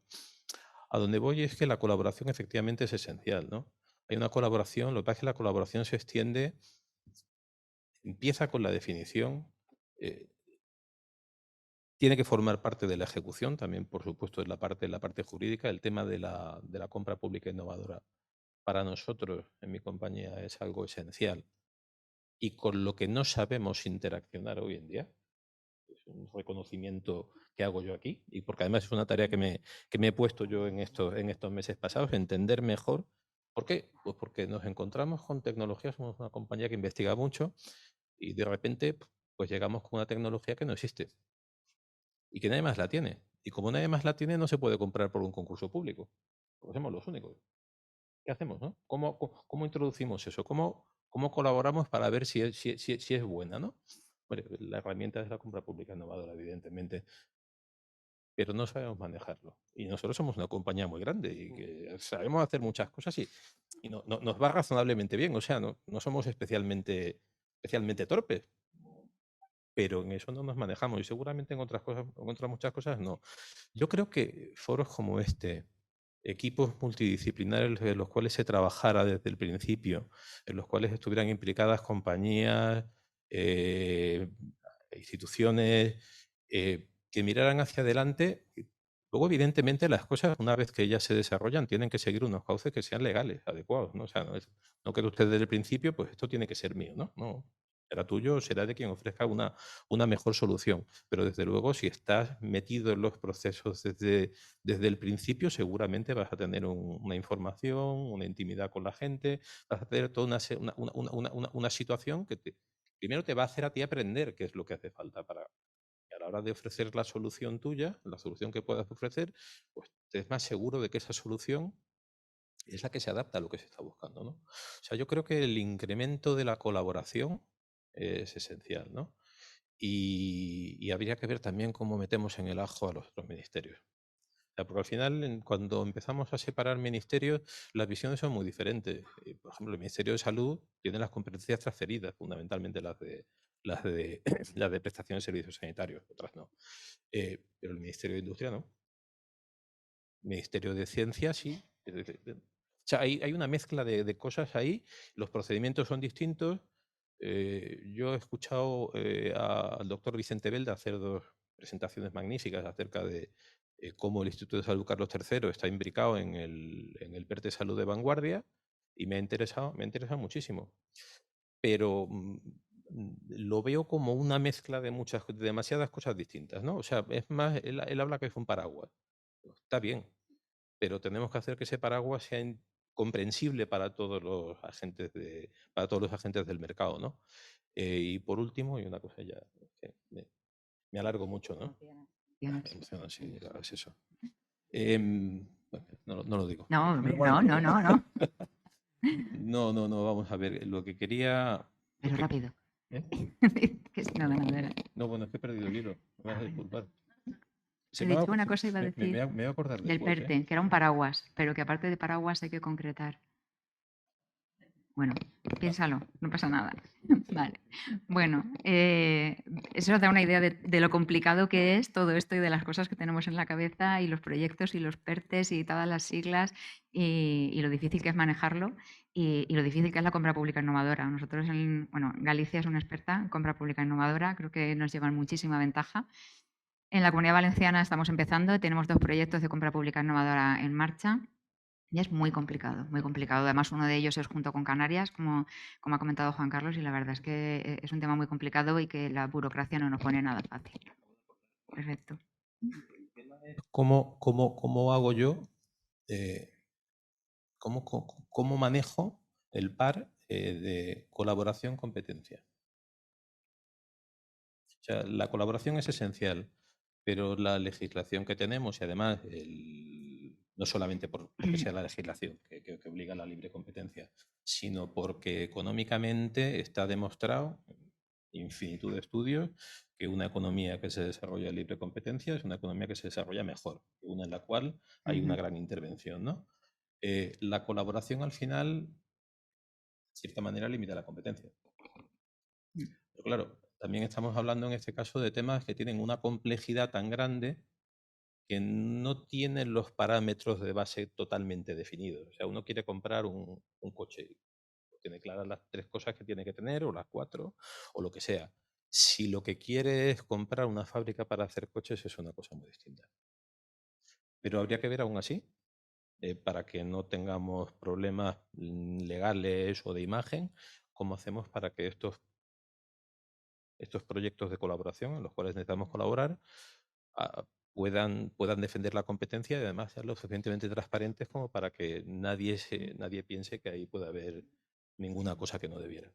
S4: A donde voy es que la colaboración efectivamente es esencial, ¿no? Hay una colaboración, lo que pasa es que la colaboración se extiende, empieza con la definición, eh, tiene que formar parte de la ejecución, también por supuesto es la parte jurídica, el tema de la compra pública innovadora. Para nosotros, en mi compañía, es algo esencial. Y con lo que no sabemos interaccionar hoy en día, es un reconocimiento que hago yo aquí, y porque además es una tarea que me he puesto yo en estos meses pasados, entender mejor. ¿Por qué? Pues porque nos encontramos con tecnologías, somos una compañía que investiga mucho, y de repente pues llegamos con una tecnología que no existe y que nadie más la tiene. Y como nadie más la tiene, no se puede comprar por un concurso público, porque somos los únicos. ¿Qué hacemos, no? ¿Cómo introducimos eso? ¿Cómo colaboramos para ver si es buena, no? Bueno, la herramienta es la compra pública innovadora, evidentemente, pero no sabemos manejarlo. Y nosotros somos una compañía muy grande y que sabemos hacer muchas cosas y nos va razonablemente bien. O sea, no somos especialmente torpes, pero en eso no nos manejamos y seguramente en otras cosas, en otras muchas cosas no. Yo creo que foros como este, equipos multidisciplinares en los cuales se trabajara desde el principio, en los cuales estuvieran implicadas compañías, instituciones, que miraran hacia adelante. Luego, evidentemente, las cosas, una vez que ellas se desarrollan, tienen que seguir unos cauces que sean legales, adecuados, ¿no? O sea, no que usted desde el principio, pues esto tiene que ser mío, ¿no? No, será tuyo, será de quien ofrezca una mejor solución. Pero desde luego, si estás metido en los procesos desde el principio, seguramente vas a tener una información, una intimidad con la gente, vas a tener toda una situación que primero te va a hacer a ti aprender qué es lo que hace falta hora de ofrecer la solución tuya, la solución que puedas ofrecer, pues estés más seguro de que esa solución es la que se adapta a lo que se está buscando, ¿no? O sea, yo creo que el incremento de la colaboración es esencial, ¿no? Y habría que ver también cómo metemos en el ajo a los otros ministerios. O sea, porque al final, cuando empezamos a separar ministerios, las visiones son muy diferentes. Por ejemplo, el Ministerio de Salud tiene las competencias transferidas, fundamentalmente las de las de prestación de servicios sanitarios, otras no. Pero el Ministerio de Industria no. Ministerio de Ciencia sí. O sea, hay una mezcla de cosas ahí, los procedimientos son distintos. Yo he escuchado al doctor Vicente Belda hacer 2 presentaciones magníficas acerca de cómo el Instituto de Salud Carlos III está imbricado en el PERTE Salud de Vanguardia, y me ha interesado muchísimo. Pero lo veo como una mezcla de demasiadas cosas distintas, ¿no? O sea, es más, él habla que es un paraguas. Está bien, pero tenemos que hacer que ese paraguas sea comprensible para todos los agentes del mercado, ¿no? Y por último, y una cosa ya, que me alargo mucho, ¿no? Emociona, sí, claro, es eso. Bueno, no lo digo.
S1: No, hombre, no.
S4: No, vamos a ver, lo que quería...
S1: Pero rápido.
S4: ¿Eh?
S1: Que si no, ganadera.
S4: No, bueno, es que he perdido el hilo, me vas a disculpar.
S1: He dicho una cosa, iba a decir,
S4: me voy a acordar
S1: del
S4: después,
S1: PERTE, que era un paraguas, pero que aparte de paraguas hay que concretar. Bueno, piénsalo, no pasa nada. Vale. Bueno, eso da una idea de lo complicado que es todo esto y de las cosas que tenemos en la cabeza y los proyectos y los PERTES y todas las siglas y lo difícil que es manejarlo y lo difícil que es la compra pública innovadora. Nosotros, Galicia es una experta en compra pública innovadora, creo que nos llevan muchísima ventaja. En la Comunidad Valenciana estamos empezando, tenemos 2 proyectos de compra pública innovadora en marcha. Y es muy complicado, muy complicado. Además, uno de ellos es junto con Canarias, como ha comentado Juan Carlos, y la verdad es que es un tema muy complicado y que la burocracia no nos pone nada fácil. Perfecto.
S4: ¿Cómo hago yo? ¿Cómo manejo el par de colaboración-competencia? O sea, la colaboración es esencial, pero la legislación que tenemos y además no solamente porque sea la legislación que obliga a la libre competencia, sino porque económicamente está demostrado, infinitud de estudios, que una economía que se desarrolla en libre competencia es una economía que se desarrolla mejor, una en la cual hay una gran intervención, ¿no? La colaboración al final, de cierta manera, limita la competencia. Pero claro, también estamos hablando en este caso de temas que tienen una complejidad tan grande que no tienen los parámetros de base totalmente definidos. O sea, uno quiere comprar un coche, tiene claras las 3 cosas que tiene que tener, o las 4, o lo que sea. Si lo que quiere es comprar una fábrica para hacer coches, es una cosa muy distinta. Pero habría que ver aún así, para que no tengamos problemas legales o de imagen, cómo hacemos para que estos proyectos de colaboración en los cuales necesitamos colaborar puedan defender la competencia y además ser lo suficientemente transparentes como para que nadie piense que ahí puede haber ninguna cosa que no debiera.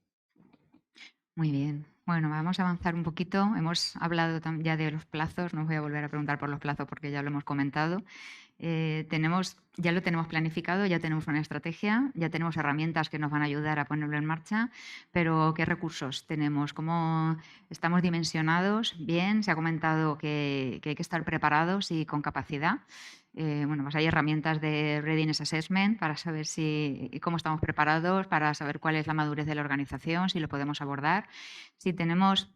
S1: Muy bien. Bueno, vamos a avanzar un poquito. Hemos hablado ya de los plazos, no os voy a volver a preguntar por los plazos porque ya lo hemos comentado. Ya lo tenemos planificado, ya tenemos una estrategia, ya tenemos herramientas que nos van a ayudar a ponerlo en marcha, pero ¿qué recursos tenemos? ¿Cómo estamos dimensionados? Bien, se ha comentado que hay que estar preparados y con capacidad. Bueno, pues hay herramientas de Readiness Assessment para saber cómo estamos preparados, para saber cuál es la madurez de la organización, si lo podemos abordar, si tenemos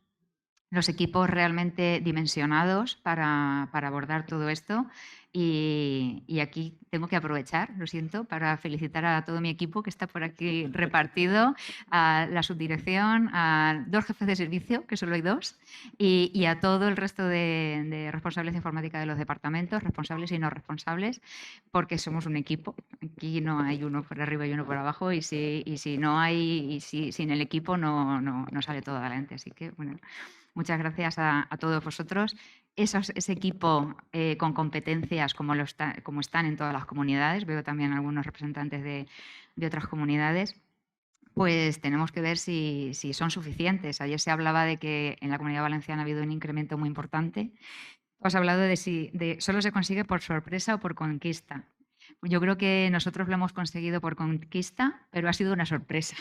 S1: los equipos realmente dimensionados para abordar todo esto. Y aquí tengo que aprovechar, lo siento, para felicitar a todo mi equipo que está por aquí repartido, a la subdirección, a 2 jefes de servicio, que solo hay 2, y a todo el resto de responsables de informática de los departamentos, responsables y no responsables, porque somos un equipo. Aquí no hay uno por arriba y uno por abajo, y sin el equipo no sale todo adelante. Así que, bueno, muchas gracias a todos vosotros. Ese equipo con competencias como están en todas las comunidades, veo también algunos representantes de otras comunidades, pues tenemos que ver si son suficientes. Ayer se hablaba de que en la Comunidad Valenciana ha habido un incremento muy importante. Has hablado de si solo se consigue por sorpresa o por conquista. Yo creo que nosotros lo hemos conseguido por conquista, pero ha sido una sorpresa.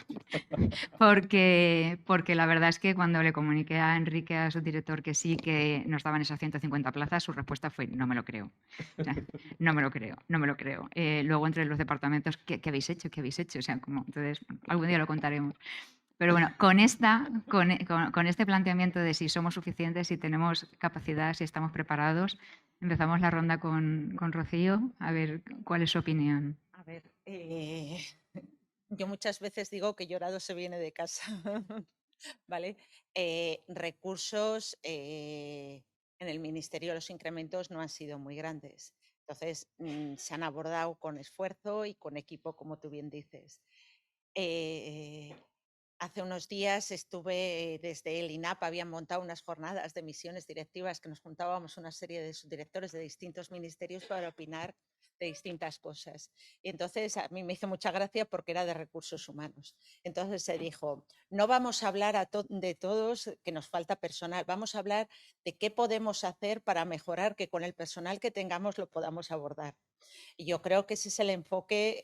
S1: Porque la verdad es que cuando le comuniqué a Enrique, a su director, que sí, que nos daban esas 150 plazas, su respuesta fue: no me lo creo. O sea, no me lo creo, no me lo creo. Luego, entre los departamentos, ¿qué habéis hecho? ¿Qué habéis hecho? O sea, entonces, algún día lo contaremos. Pero bueno, con este planteamiento de si somos suficientes, si tenemos capacidad, si estamos preparados, empezamos la ronda con Rocío, a ver cuál es su opinión.
S2: A ver, yo muchas veces digo que llorado se viene de casa, ¿vale? Recursos en el Ministerio, los incrementos no han sido muy grandes. Entonces, se han abordado con esfuerzo y con equipo, como tú bien dices. Hace unos días estuve desde el INAP, habían montado unas jornadas de misiones directivas que nos juntábamos una serie de subdirectores de distintos ministerios para opinar de distintas cosas. Y entonces a mí me hizo mucha gracia porque era de recursos humanos. Entonces se dijo, no vamos a hablar de todos que nos falta personal, vamos a hablar de qué podemos hacer para mejorar que con el personal que tengamos lo podamos abordar. Y yo creo que ese es el enfoque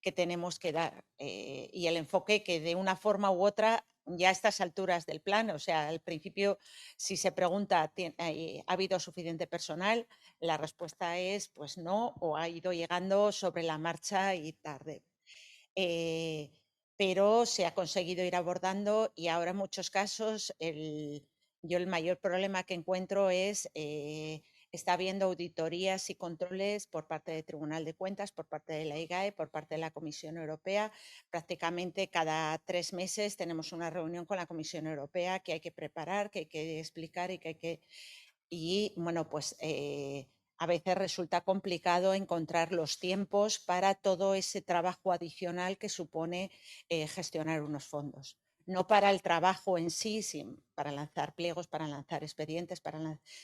S2: que tenemos que dar y el enfoque que de una forma u otra, ya a estas alturas del plan, o sea, al principio, si se pregunta, ¿ha habido suficiente personal? La respuesta es, pues no, o ha ido llegando sobre la marcha y tarde. Pero se ha conseguido ir abordando y ahora en muchos casos yo el mayor problema que encuentro es está habiendo auditorías y controles por parte del Tribunal de Cuentas, por parte de la IGAE, por parte de la Comisión Europea. Prácticamente cada 3 meses tenemos una reunión con la Comisión Europea que hay que preparar, que hay que explicar y que hay que... Y bueno, pues a veces resulta complicado encontrar los tiempos para todo ese trabajo adicional que supone gestionar unos fondos. No para el trabajo en sí, para lanzar pliegos, para lanzar expedientes,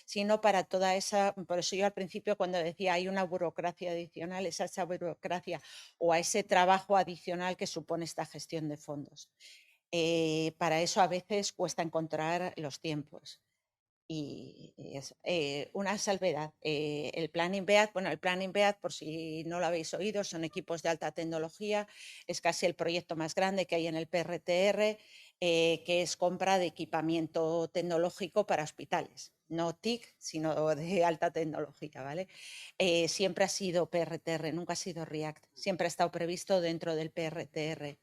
S2: sino para toda esa... Por eso yo al principio cuando decía hay una burocracia adicional, es a esa burocracia o a ese trabajo adicional que supone esta gestión de fondos. Para eso a veces cuesta encontrar los tiempos. Y eso. Una salvedad, el Planning Beat, bueno, el Planning Beat, por si no lo habéis oído, son equipos de alta tecnología, es casi el proyecto más grande que hay en el PRTR, que es compra de equipamiento tecnológico para hospitales, no TIC, sino de alta tecnología, ¿vale? Siempre ha sido PRTR, nunca ha sido REACT, siempre ha estado previsto dentro del PRTR.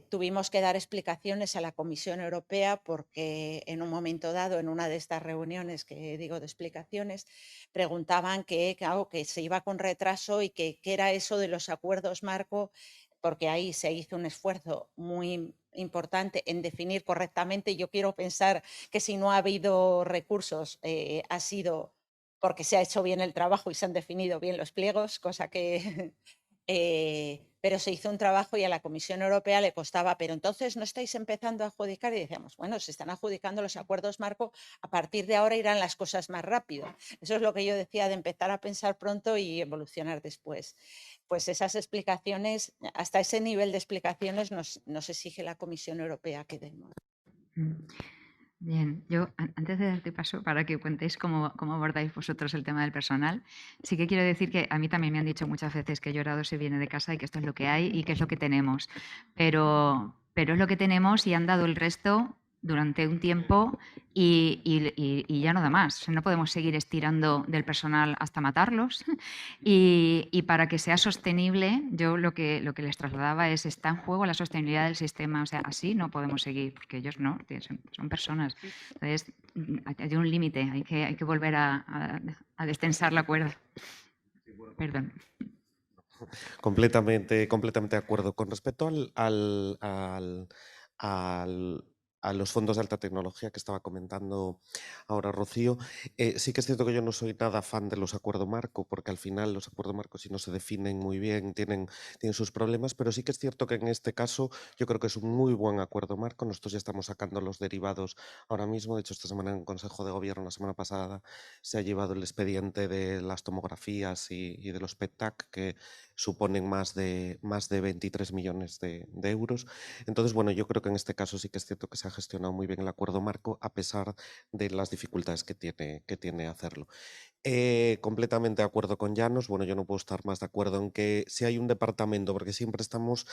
S2: Tuvimos que dar explicaciones a la Comisión Europea porque en un momento dado, en una de estas reuniones que digo de explicaciones, preguntaban que se iba con retraso y que qué era eso de los acuerdos marco, porque ahí se hizo un esfuerzo muy importante en definir correctamente. Yo quiero pensar que si no ha habido recursos ha sido porque se ha hecho bien el trabajo y se han definido bien los pliegos, cosa que... pero se hizo un trabajo y a la Comisión Europea le costaba, pero entonces no estáis empezando a adjudicar, y decíamos, bueno, se están adjudicando los acuerdos marco, a partir de ahora irán las cosas más rápido. Eso es lo que yo decía de empezar a pensar pronto y evolucionar después. Pues esas explicaciones, hasta ese nivel de explicaciones nos exige la Comisión Europea que demos.
S1: Bien, yo antes de darte paso para que contéis cómo abordáis vosotros el tema del personal, sí que quiero decir que a mí también me han dicho muchas veces que llorado se viene de casa y que esto es lo que hay y que es lo que tenemos. Pero es lo que tenemos y han dado el resto durante un tiempo y ya no da más. No podemos seguir estirando del personal hasta matarlos. Y para que sea sostenible, yo lo que les trasladaba es, está en juego la sostenibilidad del sistema. O sea, así no podemos seguir, porque ellos no, son personas. Entonces, hay un límite, hay que volver a destensar la cuerda. Perdón.
S3: Completamente de acuerdo. Con respecto al a los fondos de alta tecnología que estaba comentando ahora Rocío, sí que es cierto que yo no soy nada fan de los acuerdos marco, porque al final los acuerdos marcos si no se definen muy bien tienen sus problemas, pero sí que es cierto que en este caso yo creo que es un muy buen acuerdo marco. Nosotros ya estamos sacando los derivados ahora mismo. De hecho, esta semana en el Consejo de Gobierno, la semana pasada, se ha llevado el expediente de las tomografías y de los PET-TAC, que suponen más de 23 millones de euros. Entonces, bueno, yo creo que en este caso sí que es cierto que se ha gestionado muy bien el acuerdo marco, a pesar de las dificultades que tiene hacerlo. Completamente de acuerdo con Llanos. Bueno, yo no puedo estar más de acuerdo en que si hay un departamento, porque siempre estamos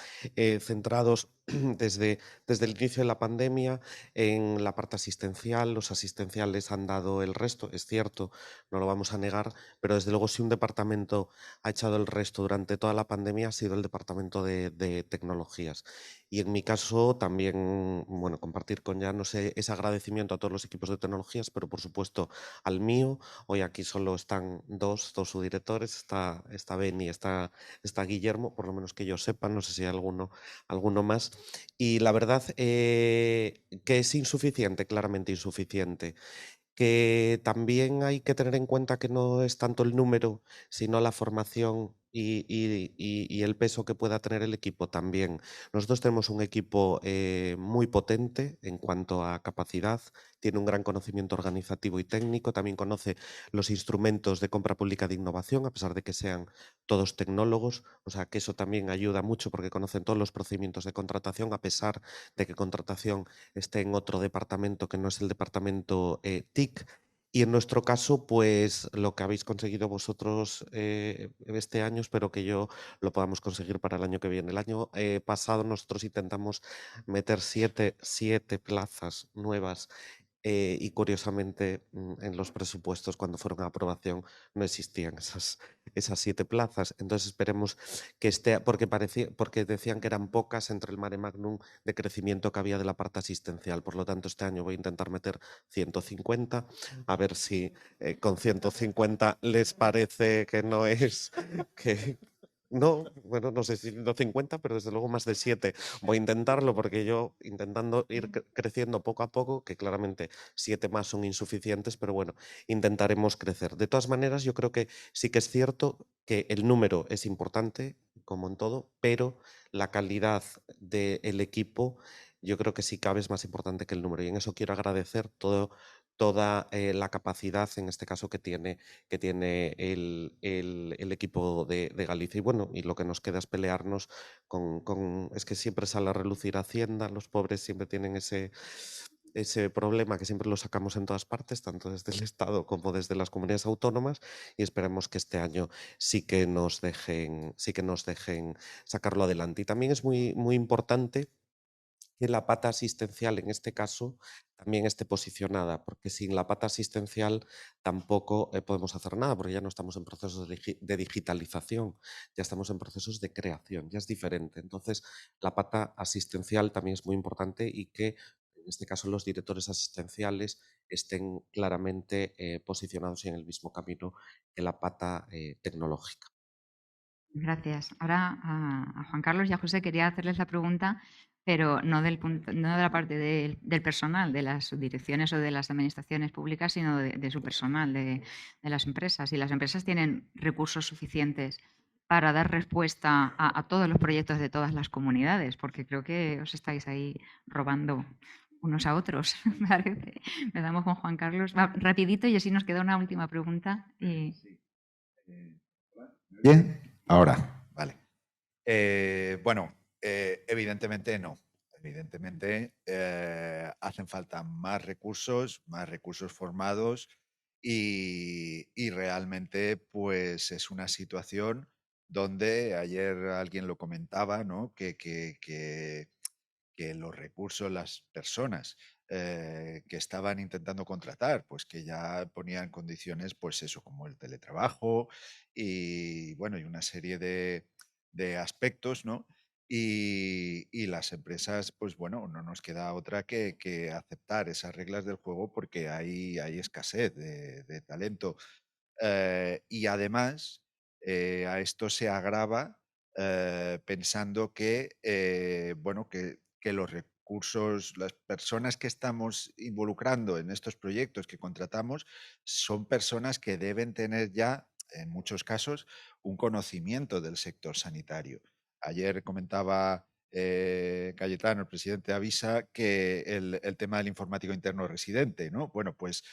S3: centrados desde el inicio de la pandemia en la parte asistencial. Los asistenciales han dado el resto, es cierto, no lo vamos a negar, pero desde luego si un departamento ha echado el resto durante toda la pandemia ha sido el departamento de tecnologías. Y en mi caso también, bueno, compartir con Llanos ese agradecimiento a todos los equipos de tecnologías, pero por supuesto al mío. Hoy aquí solo están dos subdirectores, está Beni, está Guillermo, por lo menos que yo sepa, no sé si hay alguno más. Y la verdad que es insuficiente, claramente insuficiente. Que también hay que tener en cuenta que no es tanto el número, sino la formación y el peso que pueda tener el equipo también. Nosotros tenemos un equipo muy potente en cuanto a capacidad, tiene un gran conocimiento organizativo y técnico, también conoce los instrumentos de compra pública de innovación, a pesar de que sean todos tecnólogos, o sea que eso también ayuda mucho porque conocen todos los procedimientos de contratación, a pesar de que contratación esté en otro departamento que no es el departamento TIC. Y en nuestro caso, pues lo que habéis conseguido vosotros este año, espero que yo lo podamos conseguir para el año que viene. El año pasado nosotros intentamos meter siete plazas nuevas y curiosamente en los presupuestos cuando fueron a aprobación no existían esas 7 plazas. Entonces esperemos que esté, porque decían que eran pocas entre el mare magnum de crecimiento que había de la parte asistencial. Por lo tanto, este año voy a intentar meter 150, a ver si con 150 les parece que no es, que, no, bueno, no sé si 150, pero desde luego más de 7. Voy a intentarlo porque yo intentando ir creciendo poco a poco, que claramente 7 más son insuficientes, pero bueno, intentaremos crecer. De todas maneras, yo creo que sí que es cierto que el número es importante, como en todo, pero la calidad del equipo yo creo que sí cabe es más importante que el número. Y en eso quiero agradecer toda la capacidad, en este caso, que tiene el equipo de Galicia. Y bueno, y lo que nos queda es pelearnos es que siempre sale a relucir Hacienda, los pobres siempre tienen ese problema que siempre lo sacamos en todas partes, tanto desde el Estado como desde las comunidades autónomas, y esperemos que este año sí que nos dejen sacarlo adelante. Y también es muy, muy importante que la pata asistencial en este caso también esté posicionada, porque sin la pata asistencial tampoco podemos hacer nada, porque ya no estamos en procesos de digitalización, ya estamos en procesos de creación, ya es diferente. Entonces, la pata asistencial también es muy importante y que en este caso los directores asistenciales estén claramente posicionados en el mismo camino que la pata tecnológica.
S1: Gracias. Ahora a Juan Carlos y a José quería hacerles la pregunta, pero no, no de la parte del personal, de las subdirecciones o de las administraciones públicas, sino de su personal, de las empresas. Y las empresas tienen recursos suficientes para dar respuesta a todos los proyectos de todas las comunidades, porque creo que os estáis ahí robando unos a otros, me parece. Empezamos con Juan Carlos. Va, rapidito y así nos queda una última pregunta.
S5: Bien, ahora, vale. Bueno, evidentemente no. Evidentemente hacen falta más recursos formados y realmente pues es una situación donde ayer alguien lo comentaba, ¿no? Que los recursos, las personas que estaban intentando contratar, pues que ya ponían condiciones, pues eso, como el teletrabajo y bueno, y una serie de aspectos, ¿no? Y las empresas, pues bueno, no nos queda otra que aceptar esas reglas del juego porque hay escasez de talento. Y además, a esto se agrava pensando que, bueno, que los recursos, las personas que estamos involucrando en estos proyectos que contratamos son personas que deben tener ya, en muchos casos, un conocimiento del sector sanitario. Ayer comentaba Cayetano, el presidente de Avisa, que el tema del informático interno residente, ¿no? Bueno, pues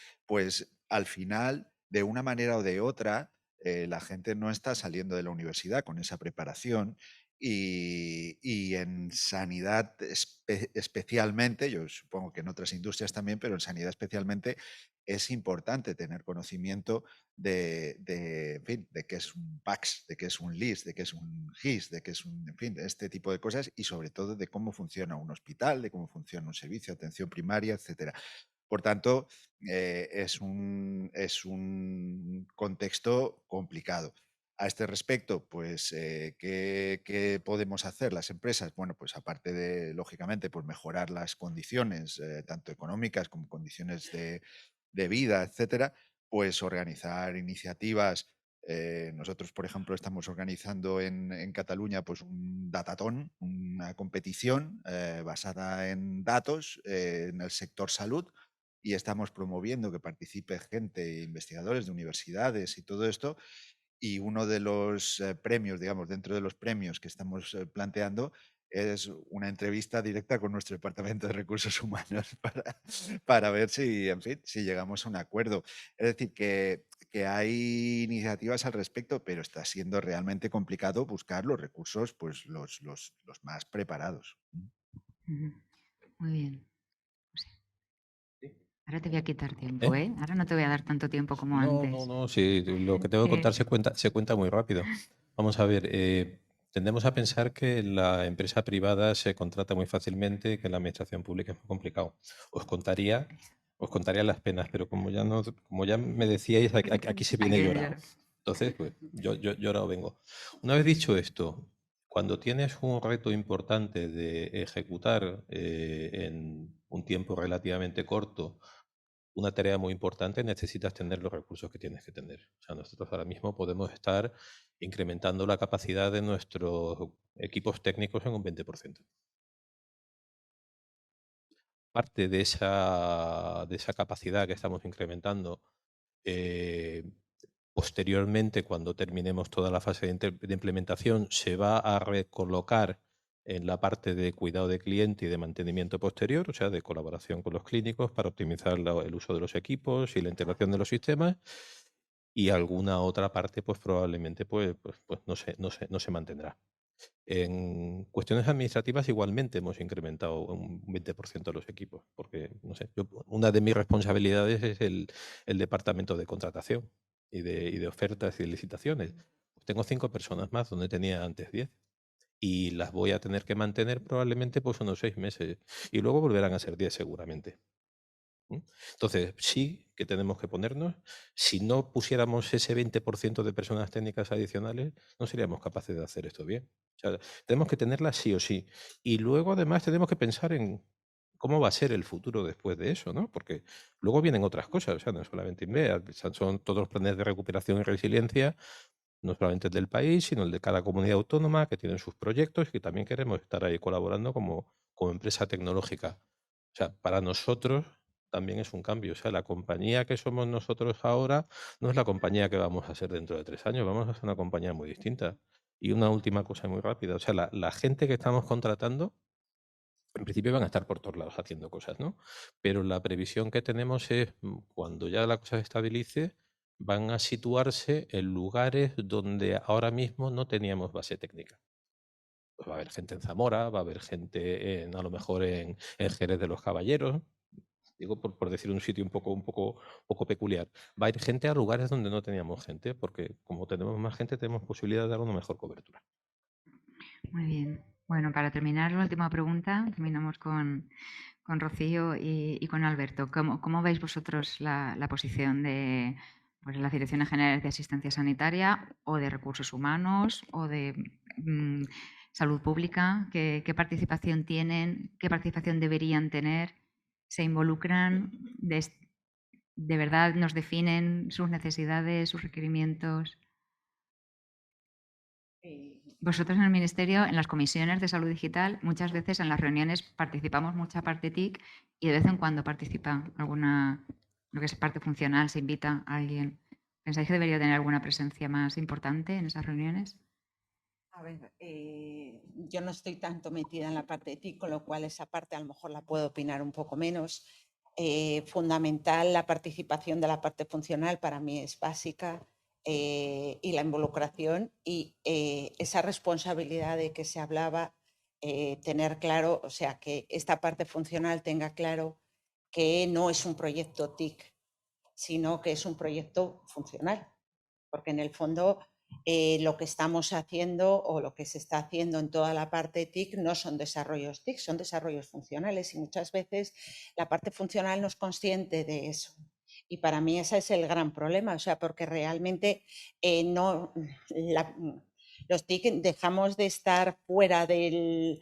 S5: al final, de una manera o de otra, la gente no está saliendo de la universidad con esa preparación y en sanidad especialmente, yo supongo que en otras industrias también, pero en sanidad especialmente es importante tener conocimiento en fin, de qué es un PACS, de qué es un LIS, de qué es un GIS, de qué es un, en fin, de este tipo de cosas y sobre todo de cómo funciona un hospital, de cómo funciona un servicio de atención primaria, etcétera. Por tanto, es un contexto complicado. A este respecto, pues, ¿qué podemos hacer las empresas? Bueno, pues aparte de, lógicamente, pues mejorar las condiciones, tanto económicas como condiciones de vida, etcétera, pues organizar iniciativas. Nosotros, por ejemplo, estamos organizando en Cataluña pues un datatón, una competición basada en datos en el sector salud, y estamos promoviendo que participe gente, investigadores de universidades y todo esto. Y uno de los premios, digamos, dentro de los premios que estamos planteando, es una entrevista directa con nuestro Departamento de Recursos Humanos para ver si, en fin, si llegamos a un acuerdo. Es decir, que hay iniciativas al respecto, pero está siendo realmente complicado buscar los recursos, pues los más preparados.
S1: Ujú. Muy bien. José.
S4: Sí.
S1: Ahora te voy a quitar tiempo,
S4: ¿Eh?
S1: ¿eh? Ahora no te voy a dar tanto tiempo como
S4: No,
S1: antes.
S4: sí, lo que tengo que contar
S1: Eh,
S4: se cuenta muy rápido. Vamos a ver, tendemos a pensar que la empresa privada se contrata muy fácilmente, que la administración pública es muy complicado. Os contaría, os contaría las penas, pero como ya no, como ya me decíais, aquí se viene
S1: aquello
S4: llorado.
S1: ya.
S4: Entonces, pues yo ahora vengo. Una vez dicho esto, cuando tienes un reto importante de ejecutar en un tiempo relativamente corto una tarea muy importante, necesitas tener los recursos que tienes que tener. O sea, nosotros ahora mismo podemos estar incrementando la capacidad de nuestros equipos técnicos en un 20%. Parte de esa capacidad que estamos incrementando, posteriormente, cuando terminemos toda la fase de implementación, se va a recolocar en la parte de cuidado de cliente y de mantenimiento posterior, o sea, de colaboración con los clínicos para optimizar el uso de los equipos y la integración de los sistemas. Y alguna otra parte, pues probablemente pues no se mantendrá. En cuestiones administrativas igualmente hemos incrementado un 20% los equipos, porque, no sé, una de mis responsabilidades es el departamento de contratación y de ofertas y de licitaciones. Pues tengo 5 personas más donde tenía antes 10 y las voy a tener que mantener probablemente pues unos 6 meses y luego volverán a ser 10 seguramente. Entonces, sí que tenemos que ponernos. Si no pusiéramos ese 20% de personas técnicas adicionales, no seríamos capaces de hacer esto bien. O sea, tenemos que tenerlas sí o sí. Y luego, además, tenemos que pensar en cómo va a ser el futuro después de eso, ¿no? Porque luego vienen otras cosas, o sea, no solamente INVEA, son todos los planes de recuperación y resiliencia, no solamente el del país, sino el de cada comunidad autónoma que tienen sus proyectos y que también queremos estar ahí colaborando como empresa tecnológica. O sea, para nosotros también es un cambio. O sea, la compañía que somos nosotros ahora no es la compañía que vamos a ser dentro de 3 años. Vamos a ser una compañía muy distinta. Y una última cosa muy rápida. O sea, la gente que estamos contratando, en principio van a estar por todos lados haciendo cosas, ¿no? Pero la previsión que tenemos es, cuando ya la cosa se estabilice, van a situarse en lugares donde ahora mismo no teníamos base técnica. Pues va a haber gente en Zamora, va a haber gente a lo mejor en Jerez de los Caballeros, digo por decir un sitio un poco peculiar. Va a ir gente a lugares donde no teníamos gente, porque como tenemos más gente, tenemos posibilidad de dar una mejor cobertura.
S1: Muy bien. Bueno, para terminar, la última pregunta, terminamos con Rocío y con Alberto. ¿Cómo veis vosotros la posición de pues, las direcciones generales de asistencia sanitaria o de recursos humanos o de salud pública? ¿Qué participación tienen? ¿Qué participación deberían tener? ¿Se involucran? ¿De verdad nos definen sus necesidades, sus requerimientos? Vosotros en el Ministerio, en las comisiones de salud digital, muchas veces en las reuniones participamos mucha parte TIC y de vez en cuando participa alguna, lo que es parte funcional, se invita a alguien. ¿Pensáis que debería tener alguna presencia más importante en esas reuniones?
S2: A ver, yo no estoy tanto metida en la parte de TIC, con lo cual esa parte a lo mejor la puedo opinar un poco menos. Fundamental la participación de la parte funcional, para mí es básica, y la involucración y esa responsabilidad de que se hablaba, tener claro, o sea, que esta parte funcional tenga claro que no es un proyecto TIC, sino que es un proyecto funcional, porque en el fondo lo que estamos haciendo o lo que se está haciendo en toda la parte TIC no son desarrollos TIC, son desarrollos funcionales y muchas veces la parte funcional no es consciente de eso. Y para mí ese es el gran problema, o sea, porque realmente no, los TIC dejamos de estar fuera de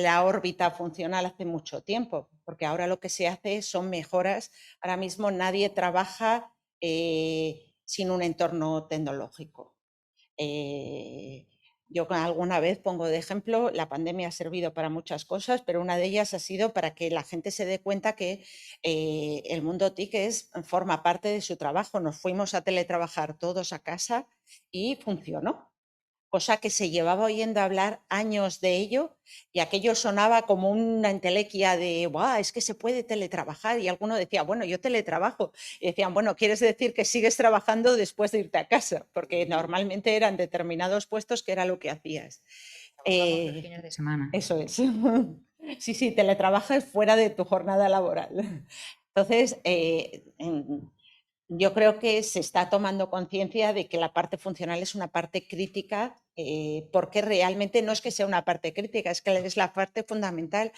S2: la órbita funcional hace mucho tiempo, porque ahora lo que se hace son mejoras. Ahora mismo nadie trabaja sin un entorno tecnológico. Yo alguna vez pongo de ejemplo, la pandemia ha servido para muchas cosas, pero una de ellas ha sido para que la gente se dé cuenta que el mundo TIC forma parte de su trabajo. Nos fuimos a teletrabajar todos a casa y funcionó, cosa que se llevaba oyendo hablar años de ello y aquello sonaba como una entelequia de, ¡buah, es que se puede teletrabajar! Y alguno decía, bueno, yo teletrabajo. Y decían, bueno, ¿quieres decir que sigues trabajando después de irte a casa? Porque normalmente eran determinados puestos que era lo que hacías.
S1: Trabajamos los fines de semana.
S2: Eso es. Sí, sí, teletrabajas fuera de tu jornada laboral. Entonces, yo creo que se está tomando conciencia de que la parte funcional es una parte crítica, porque realmente no es que sea una parte crítica, es que es la parte fundamental.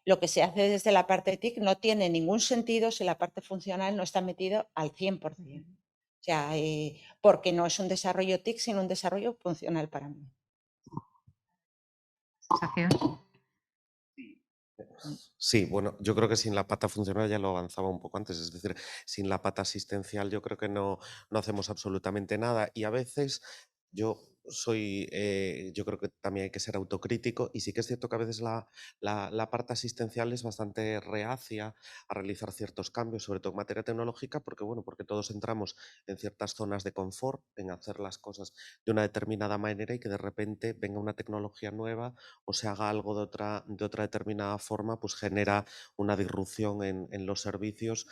S2: Lo que se hace desde la parte TIC no tiene ningún sentido si la parte funcional no está metida al 100%. O sea, porque no es un desarrollo TIC, sino un desarrollo funcional para mí.
S1: Sensación.
S3: Sí, bueno, yo creo que sin la pata funcional ya lo avanzaba un poco antes, es decir, sin la pata asistencial yo creo que no hacemos absolutamente nada y a veces yo creo que también hay que ser autocrítico y sí que es cierto que a veces la parte asistencial es bastante reacia a realizar ciertos cambios, sobre todo en materia tecnológica, porque bueno, porque todos entramos en ciertas zonas de confort, en hacer las cosas de una determinada manera y que de repente venga una tecnología nueva o se haga algo de otra determinada forma, pues genera una disrupción en los servicios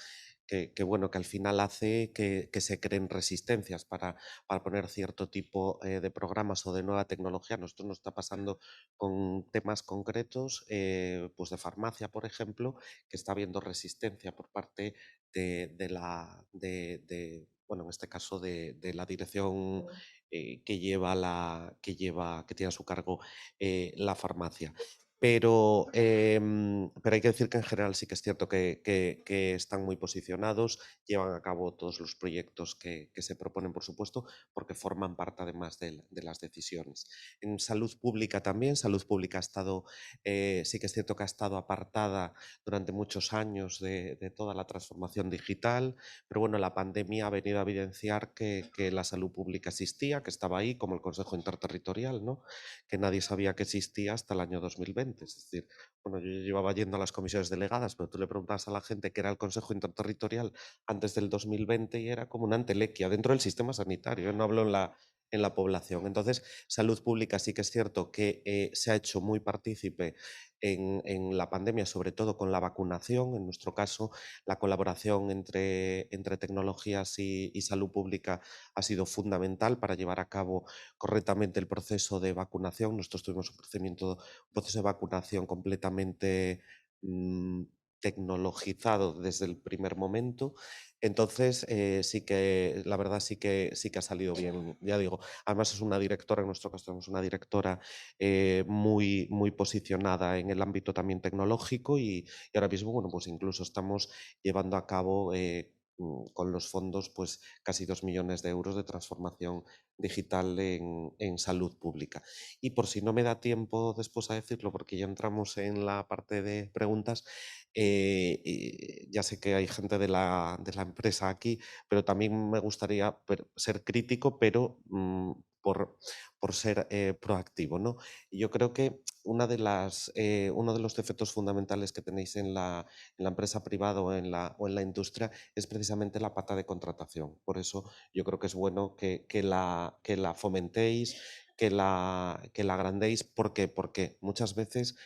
S3: bueno, que al final hace que se creen resistencias para poner cierto tipo de programas o de nueva tecnología. A nosotros nos está pasando con temas concretos, pues de farmacia, por ejemplo, que está habiendo resistencia por parte bueno, en este caso de la dirección que tiene a su cargo la farmacia. Pero hay que decir que en general sí que es cierto que están muy posicionados, llevan a cabo todos los proyectos que se proponen, por supuesto, porque forman parte además de las decisiones. En salud pública también, salud pública sí que es cierto que ha estado apartada durante muchos años de toda la transformación digital, pero bueno, la pandemia ha venido a evidenciar que la salud pública existía, que estaba ahí, como el Consejo Interterritorial, ¿no? Que nadie sabía que existía hasta el año 2020. Es decir, bueno, yo llevaba yendo a las comisiones delegadas, pero tú le preguntabas a la gente que era el Consejo Interterritorial antes del 2020 y era como una entelequia dentro del sistema sanitario, no hablo en la población. Entonces, salud pública sí que es cierto que se ha hecho muy partícipe en la pandemia, sobre todo con la vacunación. En nuestro caso, la colaboración entre tecnologías y salud pública ha sido fundamental para llevar a cabo correctamente el proceso de vacunación. Nosotros tuvimos un proceso de vacunación completamente tecnologizado desde el primer momento. Entonces, la verdad sí que ha salido bien. Ya digo, además es una directora, en nuestro caso tenemos una directora muy, muy posicionada en el ámbito también tecnológico y ahora mismo, bueno, pues incluso estamos llevando a cabo con los fondos pues casi 2 millones de euros de transformación digital en salud pública. Y por si no me da tiempo después a decirlo, porque ya entramos en la parte de preguntas, ya sé que hay gente de la empresa aquí, pero también me gustaría ser crítico, pero por ser proactivo, ¿no? Y yo creo que uno de los defectos fundamentales que tenéis en la empresa privada o en la industria es precisamente la pata de contratación. Por eso yo creo que es bueno que la fomentéis, que la agrandéis. ¿Por qué? Porque muchas veces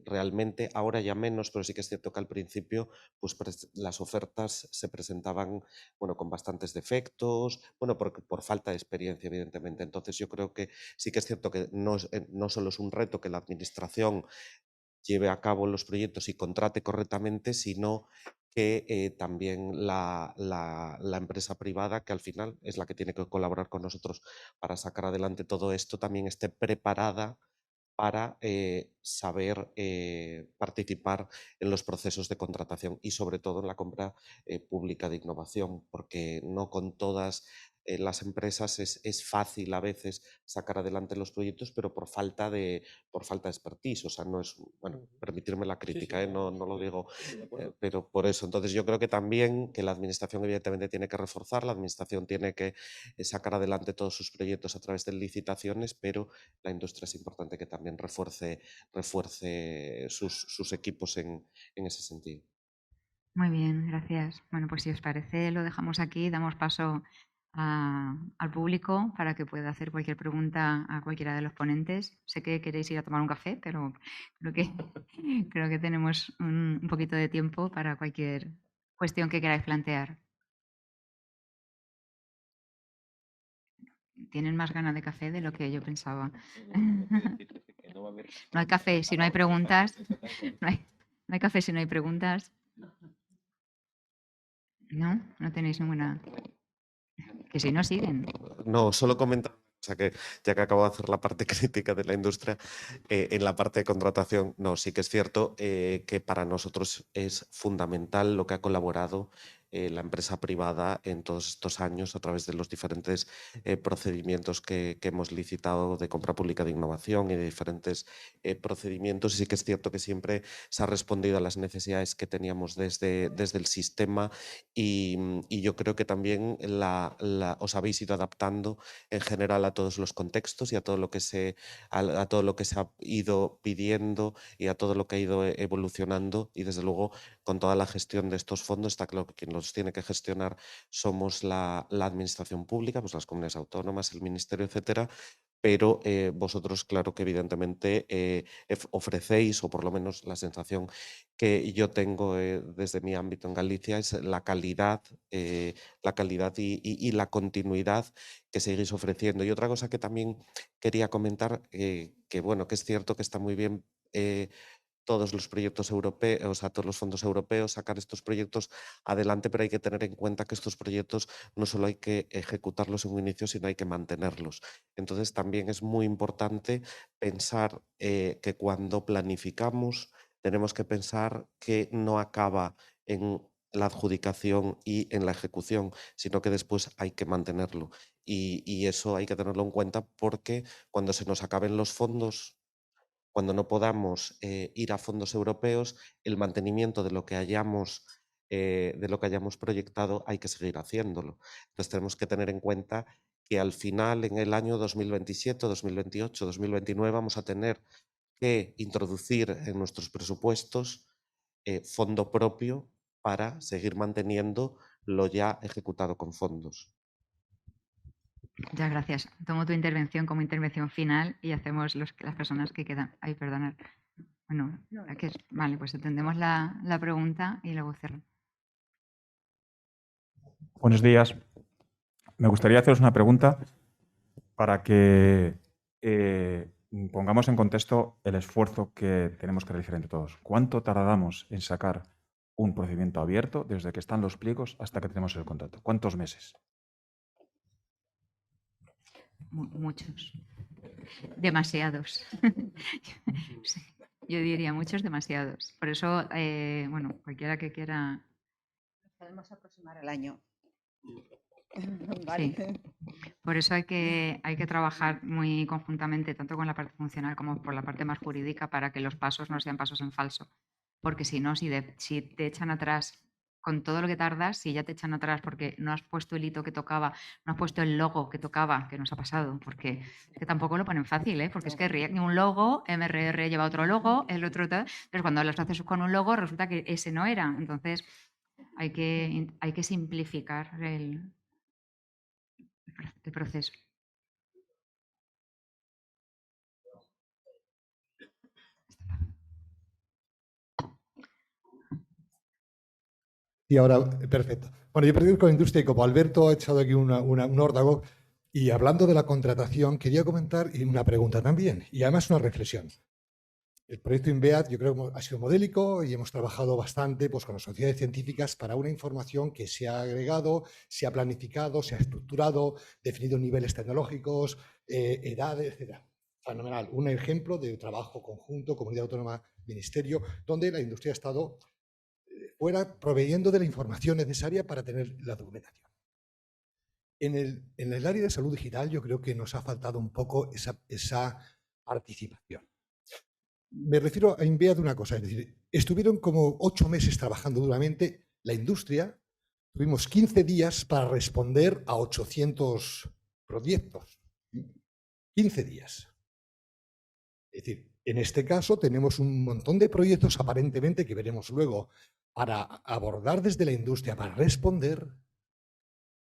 S3: realmente, ahora ya menos, pero sí que es cierto que al principio pues, las ofertas se presentaban con bastantes defectos, por falta de experiencia, evidentemente. Entonces yo creo que sí que es cierto que no solo es un reto que la administración lleve a cabo los proyectos y contrate correctamente, sino que también la empresa privada, que al final es la que tiene que colaborar con nosotros para sacar adelante todo esto, también esté preparada para saber participar en los procesos de contratación y sobre todo en la compra pública de innovación, porque no con todas las empresas es fácil a veces sacar adelante los proyectos, pero por falta de expertise. O sea, no es, bueno, permitirme la
S4: Sí, sí,
S3: crítica, no,
S4: no,
S3: no lo digo,
S4: estoy de acuerdo.
S3: pero por eso. Entonces yo creo que también que la administración evidentemente tiene que reforzar, la administración tiene que sacar adelante todos sus proyectos a través de licitaciones, pero la industria es importante que también refuerce sus equipos en ese sentido.
S1: Muy bien, gracias. Bueno, pues si os parece, lo dejamos aquí, damos paso al público para que pueda hacer cualquier pregunta a cualquiera de los ponentes. Sé que queréis ir a tomar un café, pero creo que, creo que tenemos un poquito de tiempo para cualquier cuestión que queráis plantear. Tienen más ganas de café de lo que yo pensaba. No hay café si no hay preguntas. No hay café si no hay preguntas. No, no tenéis ninguna. Que si no siguen.
S3: No, solo comentar, o sea que ya que acabo de hacer la parte crítica de la industria, en la parte de contratación, no, sí que es cierto que para nosotros es fundamental lo que ha colaborado la empresa privada en todos estos años a través de los diferentes procedimientos que hemos licitado de compra pública de innovación y de diferentes procedimientos. Y sí que es cierto que siempre se ha respondido a las necesidades que teníamos desde el sistema y yo creo que también os habéis ido adaptando en general a todos los contextos y a todo lo que a todo lo que se ha ido pidiendo y a todo lo que ha ido evolucionando, y desde luego con toda la gestión de estos fondos está claro que quien los tiene que gestionar somos la administración pública, pues las comunidades autónomas, el ministerio, etcétera. Pero vosotros, claro que evidentemente ofrecéis, o por lo menos la sensación que yo tengo desde mi ámbito en Galicia, es la calidad y la continuidad que seguís ofreciendo. Y otra cosa que también quería comentar, que bueno, que es cierto que está muy bien todos los proyectos europeos, o sea, todos los fondos europeos, sacar estos proyectos adelante, pero hay que tener en cuenta que estos proyectos no solo hay que ejecutarlos en un inicio, sino hay que mantenerlos. Entonces, también es muy importante pensar que cuando planificamos, tenemos que pensar que no acaba en la adjudicación y en la ejecución, sino que después hay que mantenerlo. Y eso hay que tenerlo en cuenta porque cuando se nos acaben los fondos, cuando no podamos ir a fondos europeos, el mantenimiento de lo que hayamos proyectado hay que seguir haciéndolo. Entonces tenemos que tener en cuenta que al final, en el año 2027, 2028, 2029, vamos a tener que introducir en nuestros presupuestos fondo propio para seguir manteniendo lo ya ejecutado con fondos.
S1: Muchas gracias. Tomo tu intervención como intervención final y hacemos las personas que quedan. Ay, perdonad. Bueno, vale, pues entendemos la pregunta y luego cierro.
S6: Buenos días. Me gustaría haceros una pregunta para que pongamos en contexto el esfuerzo que tenemos que realizar entre todos. ¿Cuánto tardamos en sacar un procedimiento abierto desde que están los pliegos hasta que tenemos el contrato? ¿Cuántos meses?
S1: Muchos. Demasiados. Sí, yo diría muchos, demasiados. Por eso, bueno, cualquiera que quiera.
S2: Nos podemos aproximar al año.
S1: Sí. Por eso hay que trabajar muy conjuntamente, tanto con la parte funcional como por la parte más jurídica, para que los pasos no sean pasos en falso. Porque si no, si te echan atrás con todo lo que tardas, si ya te echan atrás porque no has puesto el hito que tocaba, no has puesto el logo que tocaba, que nos ha pasado, porque es que tampoco lo ponen fácil, ¿eh? Porque es que React un logo, MRR lleva otro logo, el otro tal, pero cuando los haces con un logo resulta que ese no era. Entonces hay que simplificar el proceso.
S7: Y ahora, perfecto. Bueno, yo pertenezco a la industria y como Alberto ha echado aquí un órdago, y hablando de la contratación, quería comentar y una pregunta también, y además una reflexión. El proyecto INVEAD yo creo que ha sido modélico y hemos trabajado bastante pues, con las sociedades científicas para una información que se ha agregado, se ha planificado, se ha estructurado, definido niveles tecnológicos, edades, etc. Fenomenal. Un ejemplo de trabajo conjunto, comunidad autónoma, ministerio, donde la industria ha estado fuera proveyendo de la información necesaria para tener la documentación. En el área de salud digital yo creo que nos ha faltado un poco esa participación. Me refiero a INVEAD de una cosa, es decir, estuvieron como 8 meses trabajando duramente la industria, tuvimos 15 días para responder a 800 proyectos. 15 días. Es decir, en este caso tenemos un montón de proyectos aparentemente que veremos luego para abordar desde la industria, para responder.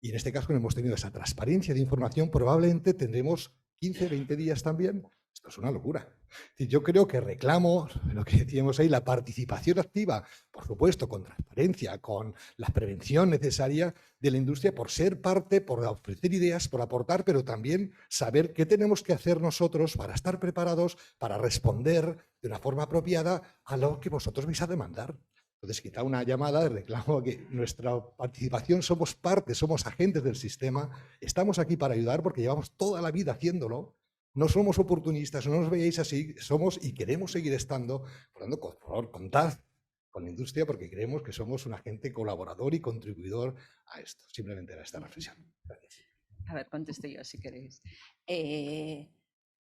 S7: Y en este caso, cuando hemos tenido esa transparencia de información, probablemente tendremos 15, 20 días también. Esto es una locura. Yo creo que reclamo, lo que decíamos ahí, la participación activa, por supuesto, con transparencia, con la prevención necesaria de la industria, por ser parte, por ofrecer ideas, por aportar, pero también saber qué tenemos que hacer nosotros para estar preparados, para responder de una forma apropiada a lo que vosotros vais a demandar. Entonces, quizá una llamada de reclamo a que nuestra participación somos parte, somos agentes del sistema, estamos aquí para ayudar porque llevamos toda la vida haciéndolo, no somos oportunistas, no nos veáis así, somos y queremos seguir estando. Por lo tanto, por favor, contad con la industria porque creemos que somos un agente colaborador y contribuidor a esto. Simplemente era esta reflexión. Gracias.
S2: A ver, contesto yo si queréis.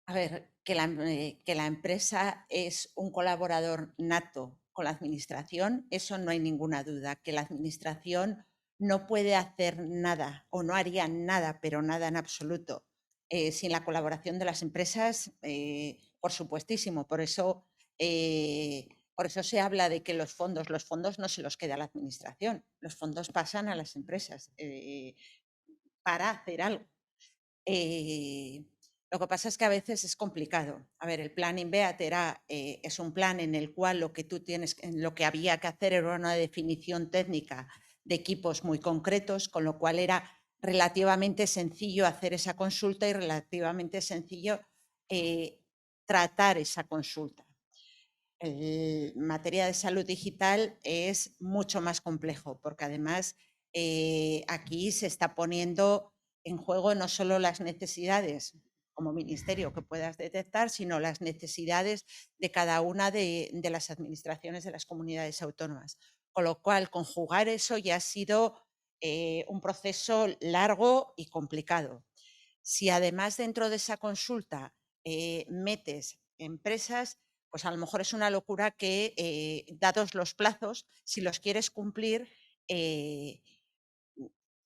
S2: A ver, que la empresa es un colaborador nato con la administración, eso no hay ninguna duda. Que la administración no puede hacer nada o no haría nada, pero nada en absoluto, sin la colaboración de las empresas, por supuestísimo. Por eso se habla de que los fondos no se los queda la administración, los fondos pasan a las empresas para hacer algo. Lo que pasa es que a veces es complicado. A ver, el plan INVEAD es un plan en el cual lo que había que hacer era una definición técnica de equipos muy concretos, con lo cual era relativamente sencillo hacer esa consulta y relativamente sencillo tratar esa consulta. En materia de salud digital es mucho más complejo, porque además aquí se está poniendo en juego no solo las necesidades como ministerio que puedas detectar, sino las necesidades de cada una de las administraciones de las comunidades autónomas. Con lo cual, conjugar eso ya ha sido un proceso largo y complicado. Si además dentro de esa consulta metes empresas, pues a lo mejor es una locura que, dados los plazos, si los quieres cumplir,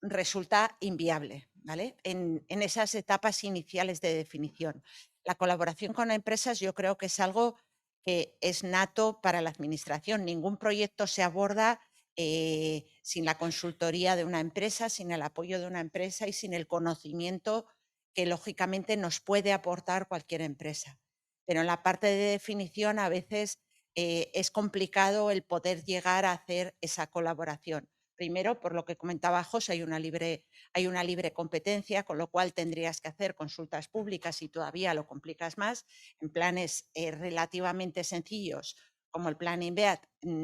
S2: resulta inviable, ¿vale? En esas etapas iniciales de definición. La colaboración con empresas yo creo que es algo que es nato para la administración. Ningún proyecto se aborda sin la consultoría de una empresa, sin el apoyo de una empresa y sin el conocimiento que lógicamente nos puede aportar cualquier empresa. Pero en la parte de definición a veces es complicado el poder llegar a hacer esa colaboración. Primero, por lo que comentaba José, hay una libre competencia, con lo cual tendrías que hacer consultas públicas y todavía lo complicas más. En planes relativamente sencillos, como el plan INVEAD,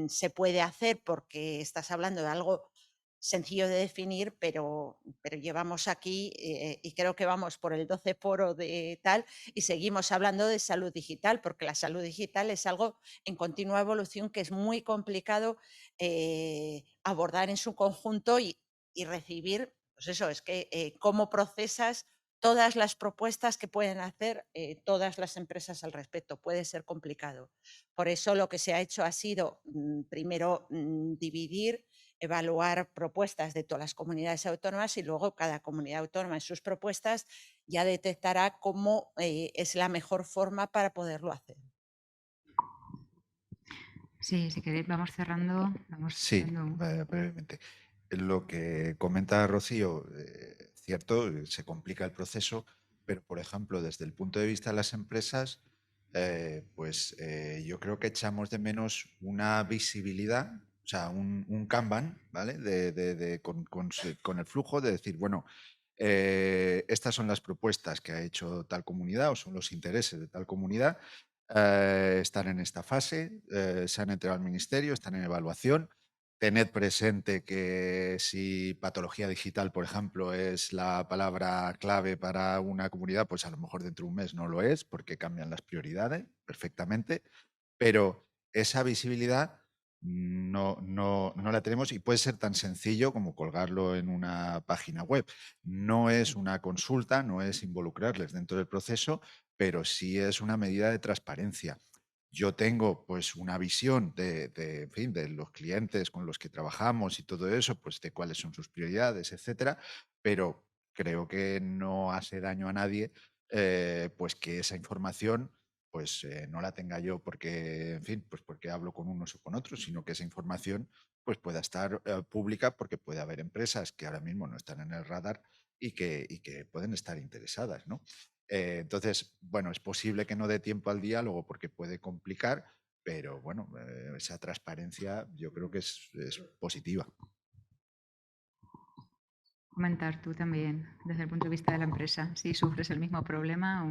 S2: se puede hacer porque estás hablando de algo sencillo de definir, pero llevamos aquí y creo que vamos por el 12 foro de tal y seguimos hablando de salud digital, porque la salud digital es algo en continua evolución que es muy complicado abordar en su conjunto y recibir, pues eso, es que cómo procesas todas las propuestas que pueden hacer todas las empresas al respecto. Puede ser complicado. Por eso lo que se ha hecho ha sido primero dividir evaluar propuestas de todas las comunidades autónomas y luego cada comunidad autónoma en sus propuestas ya detectará cómo es la mejor forma para poderlo hacer.
S1: Sí, si queréis vamos cerrando.
S5: Sí, brevemente. Lo que comenta Rocío, cierto, se complica el proceso, pero por ejemplo, desde el punto de vista de las empresas, yo creo que echamos de menos una visibilidad, o sea, un Kanban, ¿vale? Con el flujo de decir, bueno, estas son las propuestas que ha hecho tal comunidad o son los intereses de tal comunidad, están en esta fase, se han entregado al ministerio, están en evaluación. Tened presente que si patología digital, por ejemplo, es la palabra clave para una comunidad, pues a lo mejor dentro de un mes no lo es, porque cambian las prioridades perfectamente, pero esa visibilidad no la tenemos y puede ser tan sencillo como colgarlo en una página web. No es una consulta, no es involucrarles dentro del proceso, pero sí es una medida de transparencia. Yo tengo pues una visión en fin, de los clientes con los que trabajamos y todo eso, pues de cuáles son sus prioridades, etcétera, pero creo que no hace daño a nadie pues que esa información pues no la tenga yo porque, en fin, pues porque hablo con unos o con otros, sino que esa información pues pueda estar pública porque puede haber empresas que ahora mismo no están en el radar y que pueden estar interesadas, ¿no? Entonces, bueno, es posible que no dé tiempo al diálogo porque puede complicar, pero bueno, esa transparencia yo creo que es positiva.
S1: Comentar tú también, desde el punto de vista de la empresa, si sufres el mismo problema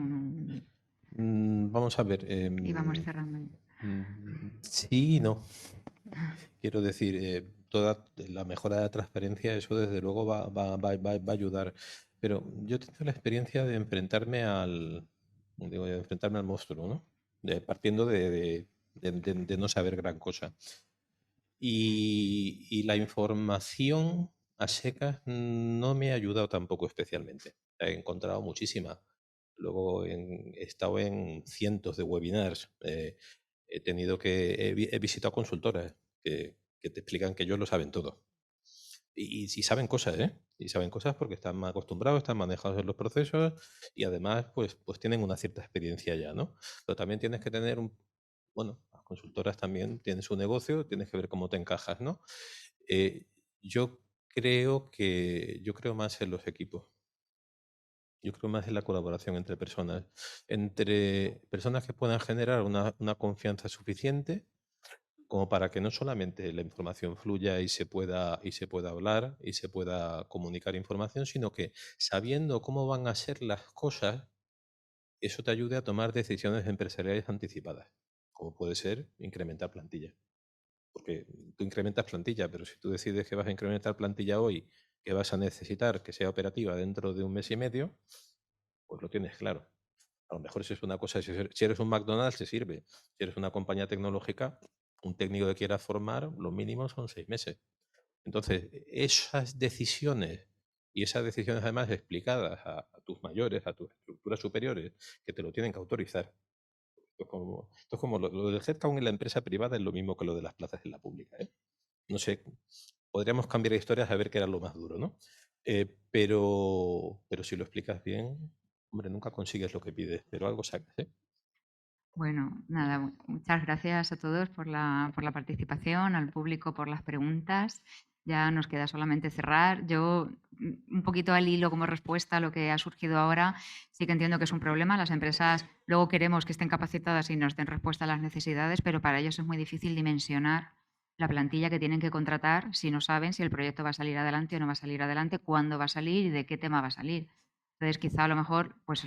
S4: Vamos a ver.
S1: y vamos cerrando.
S4: Sí y no. Quiero decir, toda la mejora de la transparencia, eso desde luego va a ayudar. Pero yo tengo la experiencia de enfrentarme al monstruo, ¿no? Partiendo de no saber gran cosa. Y la información a secas no me ha ayudado tampoco especialmente. He encontrado muchísima. Luego he estado en cientos de webinars. He visitado consultoras que te explican que ellos lo saben todo. Y saben cosas, ¿eh? Y saben cosas porque están más acostumbrados, están manejados en los procesos y además pues tienen una cierta experiencia ya, ¿no? Pero también tienes que tener bueno, las consultoras también tienen su negocio, tienes que ver cómo te encajas, ¿no? Eh, yo creo más en los equipos. Yo creo más en la colaboración entre personas que puedan generar una confianza suficiente como para que no solamente la información fluya y se pueda hablar y se pueda comunicar información, sino que sabiendo cómo van a ser las cosas, eso te ayude a tomar decisiones empresariales anticipadas, como puede ser incrementar plantilla. Porque tú incrementas plantilla, pero si tú decides que vas a incrementar plantilla hoy, que vas a necesitar que sea operativa dentro de un mes y medio, pues lo tienes claro. A lo mejor si es una cosa, si eres un McDonald's, te sirve. Si eres una compañía tecnológica, un técnico que quieras formar, lo mínimo son 6 meses. Entonces, esas decisiones, y esas decisiones además explicadas a tus mayores, a tus estructuras superiores, que te lo tienen que autorizar. Esto es como lo del headcount en la empresa privada es lo mismo que lo de las plazas en la pública, ¿eh? No sé, podríamos cambiar historias a ver qué era lo más duro, ¿no? Pero si lo explicas bien, hombre, nunca consigues lo que pides, pero algo sacas, ¿eh?
S1: Bueno, nada, muchas gracias a todos por la participación, al público por las preguntas. Ya nos queda solamente cerrar. Yo, un poquito al hilo como respuesta a lo que ha surgido ahora, sí que entiendo que es un problema. Las empresas luego queremos que estén capacitadas y nos den respuesta a las necesidades, pero para ellos es muy difícil dimensionar la plantilla que tienen que contratar si no saben si el proyecto va a salir adelante o no va a salir adelante, cuándo va a salir y de qué tema va a salir. Entonces, quizá a lo mejor, pues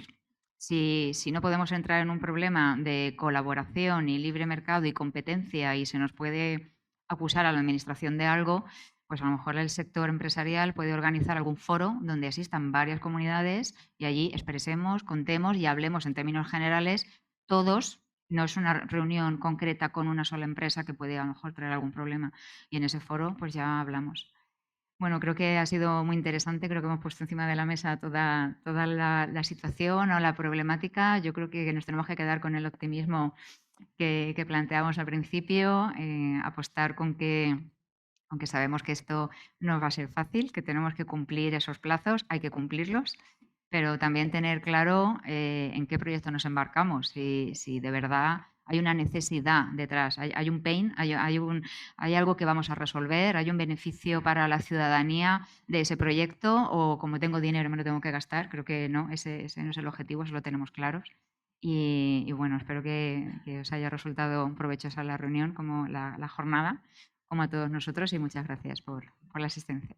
S1: si no podemos entrar en un problema de colaboración y libre mercado y competencia y se nos puede acusar a la administración de algo, pues a lo mejor el sector empresarial puede organizar algún foro donde asistan varias comunidades y allí expresemos, contemos y hablemos en términos generales todos. No es una reunión concreta con una sola empresa que puede a lo mejor traer algún problema. Y en ese foro pues ya hablamos. Bueno, creo que ha sido muy interesante, creo que hemos puesto encima de la mesa toda la situación o la problemática. Yo creo que nos tenemos que quedar con el optimismo que planteamos al principio, apostar con que aunque sabemos que esto no va a ser fácil, que tenemos que cumplir esos plazos, hay que cumplirlos, pero también tener claro en qué proyecto nos embarcamos, si de verdad hay una necesidad detrás, hay un pain, hay algo que vamos a resolver, hay un beneficio para la ciudadanía de ese proyecto, o como tengo dinero me lo tengo que gastar. Creo que no, ese no es el objetivo, eso lo tenemos claros. Y bueno, espero que os haya resultado provechosa la reunión, como la jornada, como a todos nosotros, y muchas gracias por la asistencia.